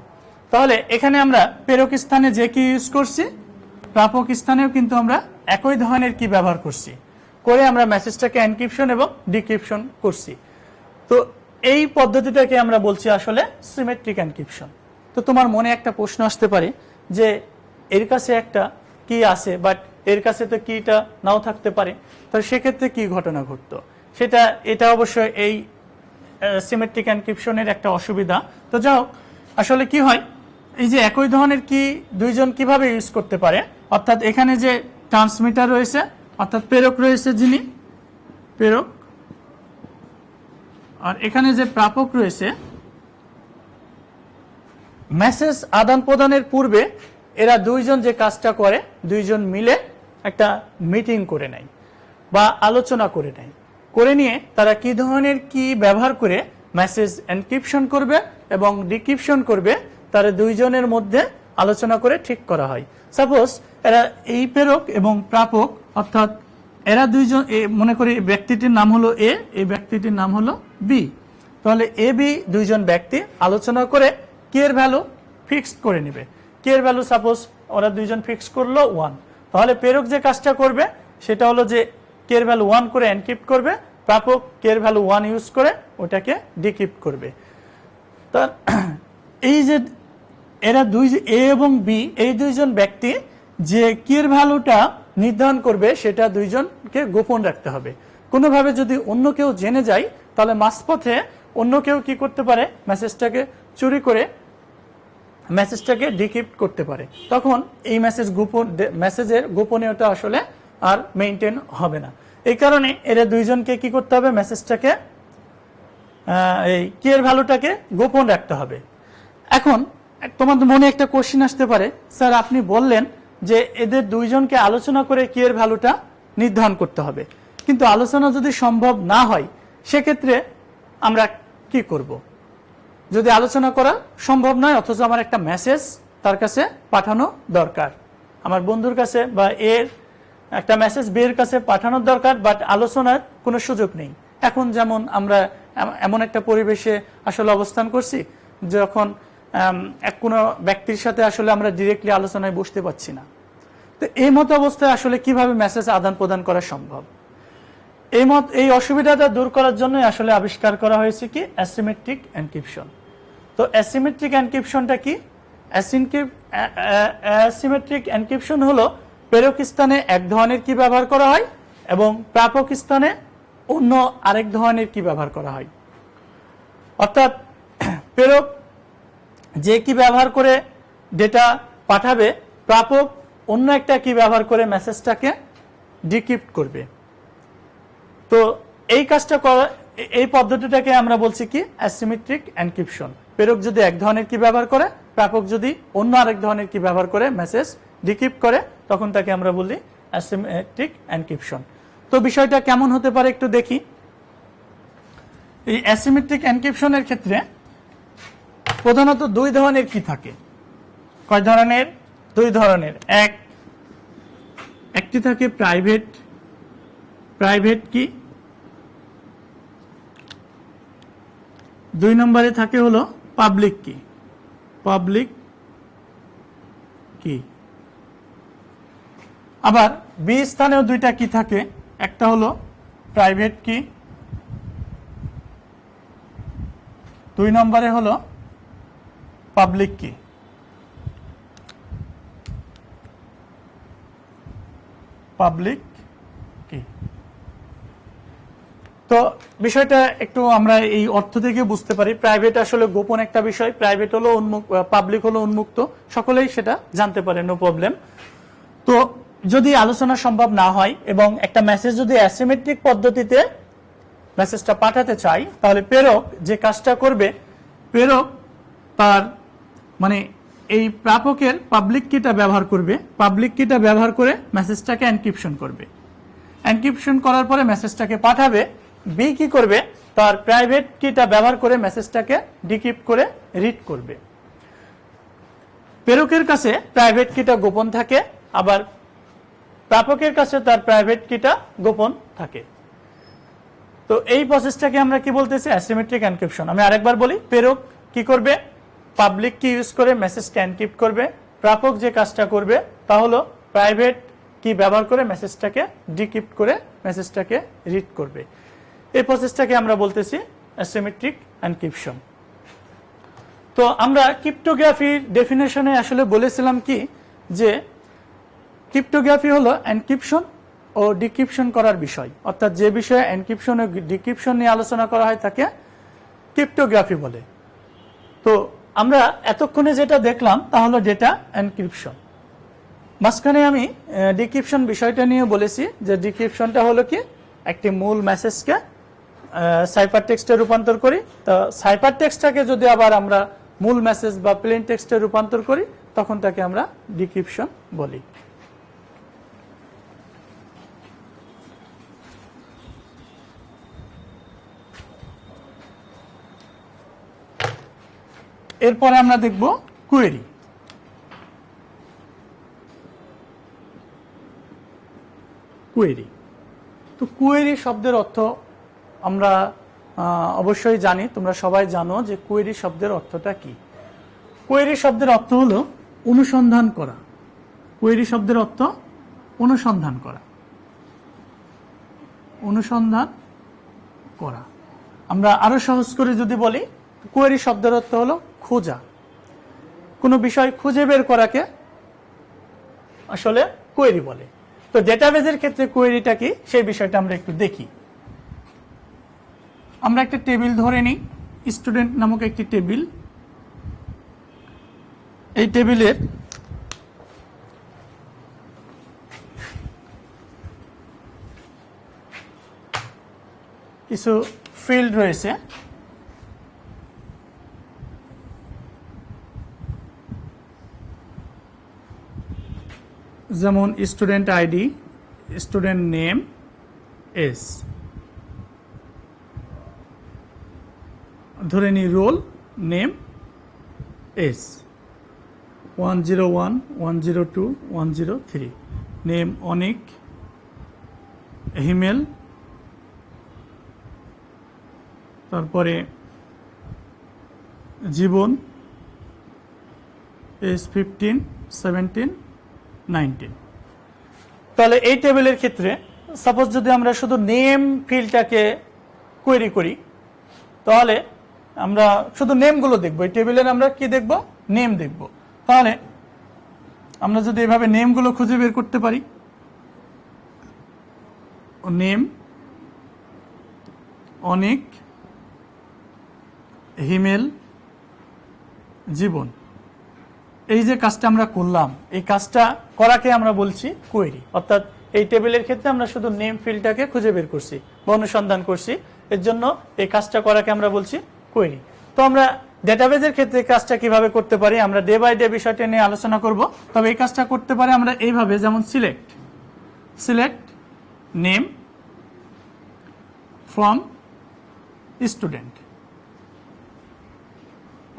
তাহলে এখানে আমরা প্রেরক স্থানে যে কি ইউজ করছি, প্রাপক স্থানেও কিন্তু আমরা একই ধরনের কি ব্যবহার করছি, করে আমরা মেসেজটাকে এনক্রিপশন এবং ডিক্রিপশন করছি। তো এই পদ্ধতিটাকে আমরা বলছি আসলে সিমেট্রিক এনক্রিপশন। তো তোমার মনে একটা প্রশ্ন আসতে পারে যে এর কাছে একটা কি আছে, বাট এর কাছে তো কিটা নাও থাকতে পারে, তো সেক্ষেত্রে কি ঘটনা ঘটতো, এটা অবশ্যই এই সিমেট্রিক এনক্রিপশনের একটা অসুবিধা। তো যাই হোক, আসলে কি হয়, এই যে একই ধরনের কি দুইজন কিভাবে ইউজ করতে পারে, অর্থাৎ এখানে যে ট্রান্সমিটার রয়েছে অর্থাৎ প্রেরক রয়েছে যিনি প্রেরক, আর এখানে যে প্রাপক রয়েছে, মেসেজ আদান প্রদানের পূর্বে এরা দুইজন যে কাজটা করে, দুইজন মিলে একটা মিটিং করে নেয় বা আলোচনা করে নেয়, করে নিয়ে তারা কি ধরনের কি ব্যবহার করে মেসেজ এনক্রিপশন করবে এবং ডিক্রিপশন করবে, তারা দুইজনের মধ্যে আলোচনা করে ঠিক করা হয়। সাপোজ এরা এই প্রেরক এবং প্রাপক, অর্থাৎ এরা দুইজন, মনে করি ব্যক্তিটির নাম হলো এ, এই ব্যক্তিটির নাম হলো বি, তাহলে এ বি দুইজন ব্যক্তি আলোচনা করে কে এর ভ্যালু ফিক্সড করে নেবে। কে এর ভ্যালু সাপোজ ওরা দুইজন ফিক্স করলো 1, তাহলে প্রেরক যে কাজটা করবে সেটা হলো যে কে এর ভ্যালু 1 করে এনক্রিপ্ট করবে, প্রাপক কে এর ভ্যালু 1 ইউজ করে ওটাকে ডিক্রিপ্ট করবে। তার এই যে এরা এ এবং বি, এই দুইজন ব্যক্তি যে কে এর ভ্যালুটা নির্ধারণ করবে সেটা দুইজনকে গোপন রাখতে হবে। কোনোভাবে যদি অন্য কেউ জেনে যায়, তাহলে মাঝপথে অন্য কেউ কি করতে পারে, মেসেজটাকে চুরি করে মেসেজটাকে ডিক্রিপ্ট করতে পারে, তখন এই মেসেজের গোপনীয়তা আসলে আর মেইনটেইন হবে না। এই কারণে এরা দুইজনকে কি করতে হবে, মেসেজটাকে এই কে এর ভ্যালুটাকে গোপন রাখতে হবে। এখন তোমাদের মনে একটা কোশ্চেন আসতে পারে, স্যার আপনি বললেন যে এদের দুইজনকে আলোচনা করে কে এর ভ্যালুটা নির্ধারণ করতে হবে, কিন্তু আলোচনা যদি সম্ভব না হয় সেক্ষেত্রে আমরা কি করব? যদি আলোচনা করা সম্ভব নয় অথচ আমার একটা মেসেজ তার কাছে পাঠানো দরকার, আমার বন্ধুর কাছে বা এর একটা মেসেজ বি এর কাছে পাঠানোর দরকার, বাট আলোচনার কোনো সুযোগ নেই। এখন যেমন আমরা এমন একটা পরিবেশে আসলে অবস্থান করছি যখন কোনো ব্যক্তির সাথে আসলে আমরা ডিরেক্টলি আলোচনায় বসতে পারছি না। তো এই মতো অবস্থায় আসলে কিভাবে মেসেজ আদান প্রদান করা সম্ভব? এই অসুবিধাটা দূর করার জন্য আসলে আবিষ্কার করা হয়েছে কি, অ্যাসিমেট্রিক এনক্রিপশন। তো অ্যাসিমেট্রিক এনক্রিপশনটা কি? অ্যাসিমেট্রিক এনক্রিপশন হলো প্রেরক স্থানে এক ধরনের কি ব্যবহার করা হয় এবং প্রাপক স্থানে অন্য আরেক ধরনের কি ব্যবহার করা হয়। অর্থাৎ প্রেরক যে কি ব্যবহার করে ডেটা পাঠাবে, প্রাপক অন্য একটা কি ব্যবহার করে মেসেজটাকে ডিক্রিপ্ট করবে। তো এই কাজটা করা, এই পদ্ধতিটাকে আমরা বলছি কি, অ্যাসিমেট্রিক এনক্রিপশন। প্রেরক যদি এক ধরনের কি ব্যবহার করে, প্রাপক যদি অন্য আরেক ধরনের কি ব্যবহার করে মেসেজ ডিক্রিপ্ট করে, তখন তাকে আমরা বলি অ্যাসিমেট্রিক এনক্রিপশন। তো বিষয়টা কেমন হতে পারে একটু দেখি। এই অ্যাসিমেট্রিক এনক্রিপশনের ক্ষেত্রে প্রধানত দুই ধরনের কি থাকে। কয় ধরনের? দুই ধরনের, একটি থাকে প্রাইভেট কি, দুই নম্বরে থাকে হলো পাবলিক কি। আবার বি স্থানেও দুইটা কি থাকে, একটা হলো প্রাইভেট কি, দুই নম্বরে হলো পাবলিক কি। তো বিষয়টা একটু আমরা এই অর্থ থেকে বুঝতে পারি। প্রাইভেট আসলে গোপন একটা বিষয়, প্রাইভেট হলো পাবলিক হলো উন্মুক্ত, সকলেই সেটা জানতে পারে, নো প্রবলেম। তো যদি আলোচনা সম্ভব না হয় এবং একটা মেসেজ যদি অ্যাসিমেট্রিক পদ্ধতিতে মেসেজটা পাঠাতে চাই, তাহলে প্রেরক যে কাজটা করবে, প্রেরক তার মানে এই প্রাপকের পাবলিক কিটা ব্যবহার করবে, পাবলিক কিটা ব্যবহার করে মেসেজটাকে এনক্রিপশন করবে, এনক্রিপশন করার পরে মেসেজটাকে পাঠাবে। বি কি করবে, তার প্রাইভেট কিটা ব্যবহার করে মেসেজটাকে ডিক্রিপ্ট করে রিড করবে। প্রেরকের কাছে প্রাইভেট কিটা গোপন থাকে, আবার প্রাপকের কাছে তার প্রাইভেট কিটা গোপন থাকে। তো এই প্রসেসটাকে আমরা কি বলতেছি, অ্যাসিমেট্রিক এনক্রিপশন। আমি আরেকবার বলি, প্রেরক কি করবে, পাবলিক কি ইউজ করে মেসেজটা এনক্রিপ্ট করবে, প্রাপক যে কাজটা করবে তা হলো প্রাইভেট কি ব্যবহার করে মেসেজটাকে ডিক্রিপ্ট করে মেসেজটাকে রিড করবে। এই প্রসেসটাকে আমরা বলতেছি অ্যাসিমেট্রিক এনক্রিপশন। তো আমরা ক্রিপ্টোগ্রাফির ডেফিনেশনে আসলে বলেছিলাম কি, যে ক্রিপ্টোগ্রাফি হলো এনক্রিপশন ও ডিক্রিপশন করার বিষয়, অর্থাৎ যে বিষয়ে এনক্রিপশন ও ডিক্রিপশন নিয়ে আলোচনা করা হয় তাকে ক্রিপ্টোগ্রাফি বলে। তো আমরা এতক্ষণে যেটা দেখলাম তা হলো ডেটা এনক্রিপশন। মাঝখানে আমি ডিক্রিপশন বিষয়টা নিয়ে বলেছি যে ডিক্রিপশনটা হলো কি, একটি মূল মেসেজকে সাইফার টেক্সটে রূপান্তর করি। তো সাইফার টেক্সটটাকে যদি আবার আমরা মূল মেসেজ বা প্লেন টেক্সটে রূপান্তর করি, তখন তাকে আমরা ডিক্রিপশন বলি। এরপরে আমরা দেখব কোয়েরি। তো কোয়েরি শব্দের অর্থ আমরা অবশ্যই জানি, তোমরা সবাই জানো যে কোয়েরি শব্দের অর্থটা কি। কোয়েরি শব্দের অর্থ হলো অনুসন্ধান করা। কোয়েরি শব্দের অর্থ অনুসন্ধান করা, আমরা আরো সহজ করে যদি বলি, কোয়েরি শব্দের অর্থ হলো খোঁজা। কোনো বিষয় খুঁজে বের করাকে আসলে কোয়েরি বলে। তো ডেটাবেজের ক্ষেত্রে কোয়েরিটা কি, সেই বিষয়টা আমরা একটু দেখি। আমরা একটা টেবিল ধরে নিই, স্টুডেন্ট নামক একটি টেবিল। এই টেবিলের কিছু ফিল্ড রয়েছে, যেমন student ID, student name, S, ধরে নি রোল নেম, এস, 101, 102, 103, নেম অনিক, হিমেল, তারপরে জীবন, এস 15, 17, 19। তাহলে এই টেবিলের ক্ষেত্রে সাপোজ যদি আমরা শুধু নেম ফিল্ডটাকে কোয়েরি করি, তাহলে আমরা শুধু নেমগুলো দেখব। এই টেবিলের আমরা কি দেখব, নেম দেখব। তাহলে আমরা যদি এভাবে নেমগুলো খুঁজে বের করতে পারি, নেম অনিক, হিমেল, জীবন, এই যে কাজটা আমরা করলাম, এই কাজটা করাকে আমরা বলছি কোয়েরি। অর্থাৎ এই টেবিলের ক্ষেত্রে আমরা শুধু নেম ফিল্ডটাকে খুঁজে বের করছি বা অনুসন্ধান করছি, এর জন্য এই কাজটা করাকে আমরা বলছি কোয়েরি। তো আমরা ডেটাবেজের ক্ষেত্রে কাজটা কিভাবে করতে পারি, আমরা ডে বাই ডে বিষয়টা নিয়ে আলোচনা করব। তবে এই কাজটা করতে পারি আমরা এইভাবে, যেমন সিলেক্ট নেম ফ্রম স্টুডেন্ট।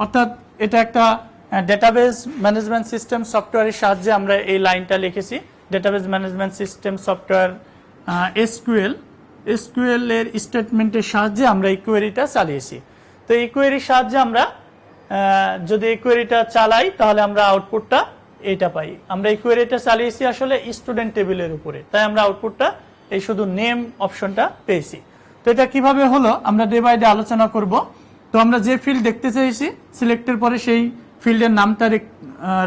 অর্থাৎ এটা একটা ডেটাবেস ম্যানেজমেন্ট সিস্টেম সফটওয়্যারের সাহায্যে আমরা এই লাইনটা লিখেছি। Database management system software SQL এর স্টেটমেন্টের সাহায্যে আমরা এই কোয়েরিটা চালিয়েছি। তো এই কোয়েরির সাহায্যে আমরা যদি এই কোয়েরিটা চালাই তাহলে আমরা আউটপুটটা এইটা পাই। আমরা এই কোয়েরিটা চালিয়েছি আসলে স্টুডেন্ট টেবিলের উপরে, তাই আমরা আউটপুটটা এই শুধু নেম অপশনটা পেয়েছি। তো এটা কিভাবে হলো আমরা ডে বাই ডে আলোচনা করব। তো আমরা যে ফিল্ড দেখতে চাইছি সিলেক্টের পরে সেই ফিল্ডের নামটা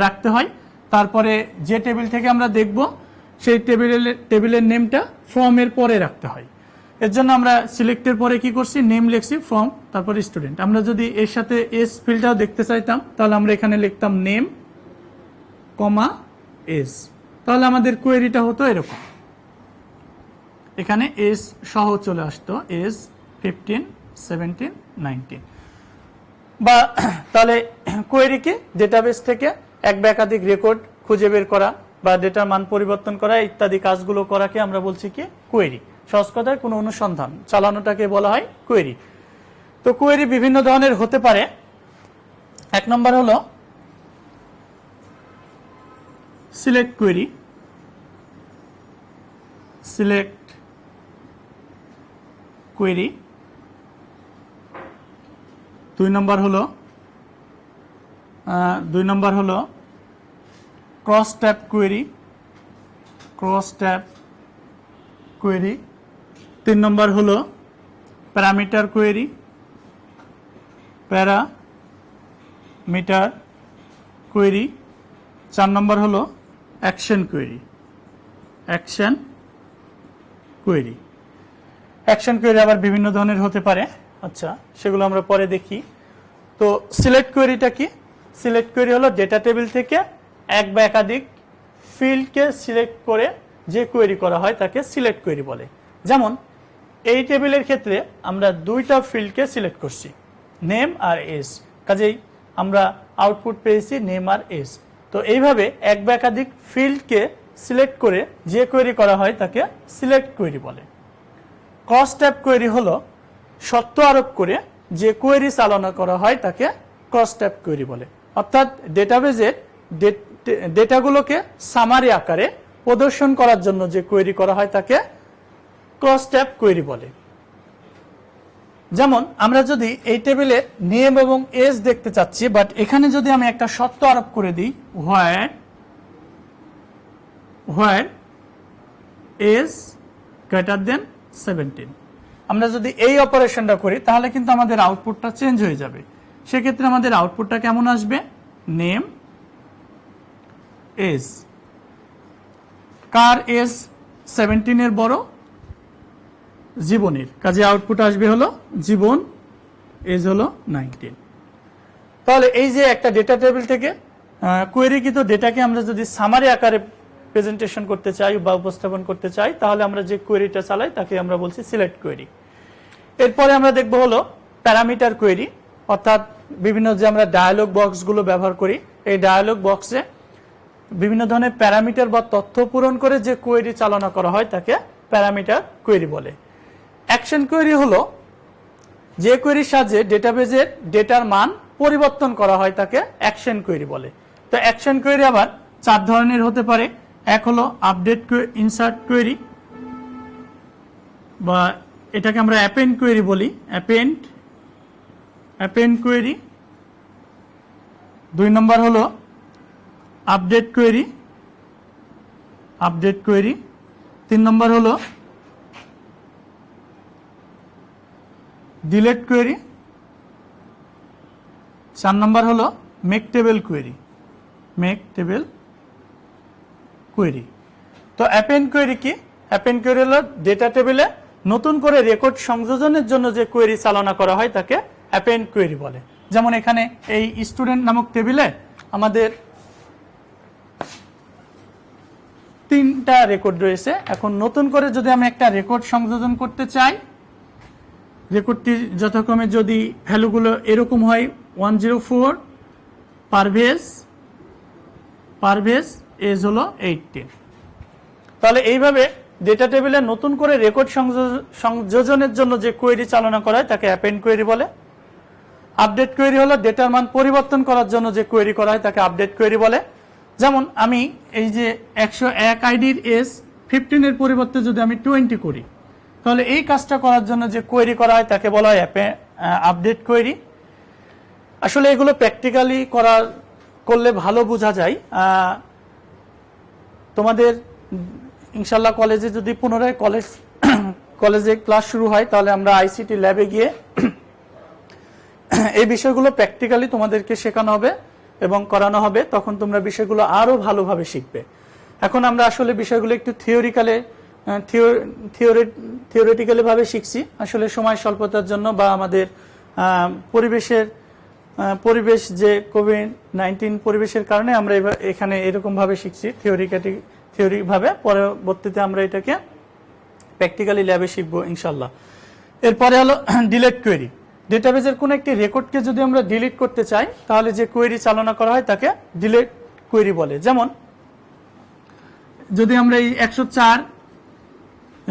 রাখতে হয়, তারপরে যে টেবিল থেকে আমরা দেখব সেই টেবিলের নেমটা ফর্মের পরে রাখতে হয়। এর জন্য আমরা সিলেক্টের পরে কি করছি, নেম লিখছি, ফর্ম, তারপরে স্টুডেন্ট। আমরা যদি এর সাথে এস ফিল্ডটাও দেখতে চাইতাম তাহলে আমরা এখানে লিখতাম নেম কমা এস, তাহলে আমাদের কোয়েরিটা হতো এরকম, এখানে এস সহ চলে আসতো, এস 15, 17, 19। বা তাহলে কোয়েরি কি, ডেটাবেস থেকে এক বা একাধিক রেকর্ড খুঁজে বের করা বা ডেটার মান পরিবর্তন করা ইত্যাদি কাজগুলো করাকে আমরা বলছি কি কোয়েরি। সহজ কথায় কোনো অনুসন্ধান চালানোটাকে বলা হয় কোয়েরি। তো কোয়েরি বিভিন্ন ধরনের হতে পারে। এক নম্বর হলো সিলেক্ট কোয়েরি, সিলেক্ট কোয়েরি। দুই নম্বর হলো cross tab query, cross tab query. তিন নম্বর হলো প্যারামিটার কোয়েরি, প্যারামিটার কোয়েরি। চার নম্বর হলো action query, action query. Action query আবার বিভিন্ন ধরনের হতে পারে, আচ্ছা সেগুলো আমরা পরে দেখি। তো সিলেক্ট কোয়েরিটা কি, সিলেক্ট কোয়েরি হলো ডেটা টেবিল থেকে এক বা একাধিক ফিল্ডকে সিলেক্ট করে যে কোয়েরি করা হয় তাকে সিলেক্ট কোয়েরি বলে। যেমন এই টেবিলের ক্ষেত্রে আমরা দুইটা ফিল্ডকে সিলেক্ট করছি, নেম আর এজ, কাজেই আমরা আউটপুট পেয়েছি নেম আর এজ। তো এইভাবে এক বা একাধিক ফিল্ডকে সিলেক্ট করে যে কোয়েরি করা হয় তাকে সিলেক্ট কোয়েরি বলে। ক্রস ট্যাব কোয়েরি হলো শর্ত আরোপ করে যে কোয়েরি চালনা করা হয় তাকে ক্রস ট্যাব কোয়েরি বলে। অর্থাৎ ডেটাবেজের ডেটাগুলোকে সামারি আকারে প্রদর্শন করার জন্য যে কোয়েরি করা হয় তাকে ক্রস ট্যাব কোয়েরি বলে। যেমন আমরা যদি এই টেবিলে নেম এবং এজ দেখতে চাচ্ছি, বাট এখানে যদি আমি একটা শর্ত আরোপ করে দিই, হোয়ার এজ গ্রেটার দেন 17, আমরা যদি এই অপারেশনটা করি তাহলে কিন্তু আমাদের আউটপুটটা চেঞ্জ হয়ে যাবে। সেক্ষেত্রে আমাদের আউটপুটটা কেমন আসবে, নেম এজ, কার এজ 17 এর বড়, জীবনের, কাজে আউটপুট আসবে হলো জীবন, এজ হলো 19। তাহলে এই যে একটা ডেটা টেবিল থেকে কোয়েরিকৃত ডেটাকে আমরা যদি সামারি আকারে প্রেজেন্টেশন করতে চাই বা উপস্থাপন করতে চাই তাহলে আমরা যে কোয়েরিটা চালাই তাকে আমরা বলছি সিলেক্ট কোয়েরি। এরপরে আমরা দেখব হলো প্যারামিটার কোয়েরি, অর্থাৎ বিভিন্ন যে আমরা ডায়ালগ বক্সগুলো ব্যবহার করি, এই ডায়ালগ বক্সে বিভিন্ন ধরনের প্যারামিটার বা তথ্য পূরণ করে যে কোয়েরি চালনা করা হয় তাকে প্যারামিটার কোয়েরি বলে। অ্যাকশন কোয়েরি হলো যে কোয়েরির সাহায্যে ডেটাবেজের ডেটার মান পরিবর্তন করা হয় তাকে অ্যাকশন কোয়েরি বলে। তো অ্যাকশন কোয়েরি আবার চার ধরনের হতে পারে। এক হলো আপডেট ইনসার্ট কোয়েরি, বা এটাকে আমরা অ্যাপেন্ড কোয়েরি বলি, অ্যাপেন্ড কোয়েরি। দুই নম্বর হলো আপডেট কোয়েরি, আপডেট কোয়েরি। তিন নম্বর হলো ডিলেট কোয়েরি। চার নম্বর হলো make table query, make table query. তো অ্যাপেন্ড কোয়েরি কি, অ্যাপেন্ড কোয়েরি হলো ডেটা টেবিলে নতুন করে রেকর্ড সংযোজনের জন্য যে কোয়েরি চালনা করা হয় তাকে অ্যাপেন্ড কোয়েরি বলে। যেমন এখানে এই স্টুডেন্ট নামক টেবিলে আমাদের 3টা রেকর্ড রয়েছে। এখন নতুন করে যদি আমি একটা রেকর্ড সংযোজন করতে চাই, রেকর্ডটি যথাক্রমে যদি ভ্যালুগুলো এরকম হয় 104, পারভেজ এজ হলো 18, তাহলে এইভাবে ডেটা টেবিলে নতুন করে রেকর্ড সংযোজনের জন্য যে কোয়েরি চালনা করা হয় তাকে অ্যাপেন্ড কোয়েরি বলে। আপডেট কোয়েরি হলো ডেটার মান পরিবর্তন করার জন্য যে কোয়েরি করা হয় তাকে আপডেট কোয়েরি বলে। যেমন আমি এই যে 101 আইডির এস 15 এর পরিবর্তে যদি আমি 20 করি, তাহলে এই কাজটা করার জন্য যে কোয়েরি করা হয় তাকে বলা হয় আপডেট কোয়েরি। আসলে এগুলো প্র্যাকটিক্যালি করলে ভালো বোঝা যায়। তোমাদের ইনশাল্লাহ কলেজে যদি পুনরায় কলেজে ক্লাস শুরু হয়, তাহলে আমরা আইসিটি ল্যাবে গিয়ে এই বিষয়গুলো প্র্যাকটিক্যালি তোমাদেরকে শেখানো হবে এবং করানো হবে, তখন তোমরা বিষয়গুলো আরো ভালোভাবে শিখবে। এখন আমরা আসলে বিষয়গুলো একটু থিওরিটিক্যালি ভাবে শিখছি, আসলে সময় স্বল্পতার জন্য বা আমাদের পরিবেশ যে কোভিড-19 পরিবেশের কারণে আমরা এখানে এরকম ভাবে শিখছি থিওরি ভাবে। পরবর্তীতে আমরা এটাকে প্র্যাকটিক্যালি ল্যাবে শিখবো ইনশাল্লাহ। এরপরে হলো ডিলিট কোয়েরি। ডেটাবেজের কোনো একটি রেকর্ডকে যদি আমরা ডিলিট করতে চাই, তাহলে যে কোয়েরি চালনা করা হয় তাকে ডিলিট কোয়েরি বলে। যেমন যদি আমরা এই 104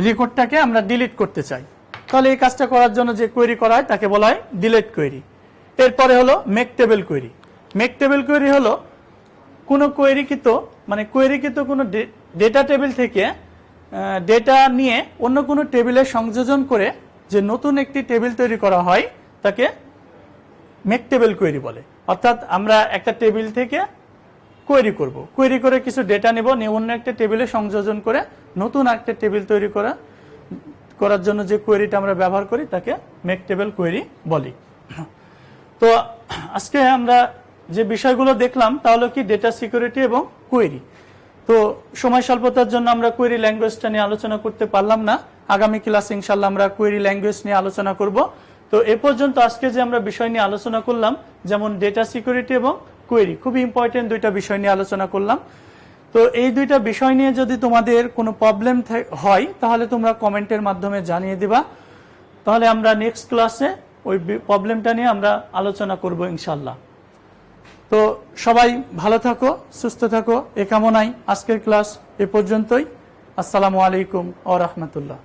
রেকর্ডটাকে আমরা ডিলিট করতে চাই, তাহলে এই কাজটা করার জন্য যে কোয়েরি করা হয় তাকে বলা হয় ডিলিট কোয়েরি। এরপরে হলো make table query. Make table query হলো কোনো কোয়েরিকৃত কোনো ডেটা টেবিল থেকে ডেটা নিয়ে অন্য কোনো টেবিলে সংযোজন করে যে নতুন একটি টেবিল তৈরি করা হয় তাকে মেক টেবিল কোয়েরি বলে। অর্থাৎ আমরা একটা টেবিল থেকে কোয়েরি করব, কোয়েরি করে কিছু ডেটা নেব, নিয়ে অন্য একটা টেবিলে সংযোজন করে নতুন একটা টেবিল তৈরি করার জন্য যে কোয়েরিটা আমরা ব্যবহার করি তাকে মেক টেবিল কোয়েরি বলি। তো আজকে আমরা যে বিষয়গুলো দেখলাম তা হলো কি ডেটা সিকিউরিটি এবং কোয়েরি। তো সময় স্বল্পতার জন্য আমরা কোয়েরি ল্যাঙ্গুয়েজটা নিয়ে আলোচনা করতে পারলাম না। আগামী ক্লাসে ইনশাল্লাহ আমরা কোয়েরি ল্যাঙ্গুয়েজ নিয়ে আলোচনা করব। তো এ পর্যন্ত আজকে যে আমরা বিষয় নিয়ে আলোচনা করলাম, যেমন ডেটা সিকিউরিটি এবং কোয়েরি, খুবই ইম্পর্টেন্ট দুইটা বিষয় নিয়ে আলোচনা করলাম। তো এই দুইটা বিষয় নিয়ে যদি তোমাদের কোনো প্রবলেম হয়, তাহলে তোমরা কমেন্টের মাধ্যমে জানিয়ে দিবা, তাহলে আমরা নেক্সট ক্লাসে ওই প্রবলেমটা নিয়ে আমরা আলোচনা করব ইনশাল্লাহ। তো সবাই ভালো থাকো, সুস্থ থাকো, এ কামনায় আজকের ক্লাস এ পর্যন্তই। আসসালামু আলাইকুম ওয়া রাহমাতুল্লাহ।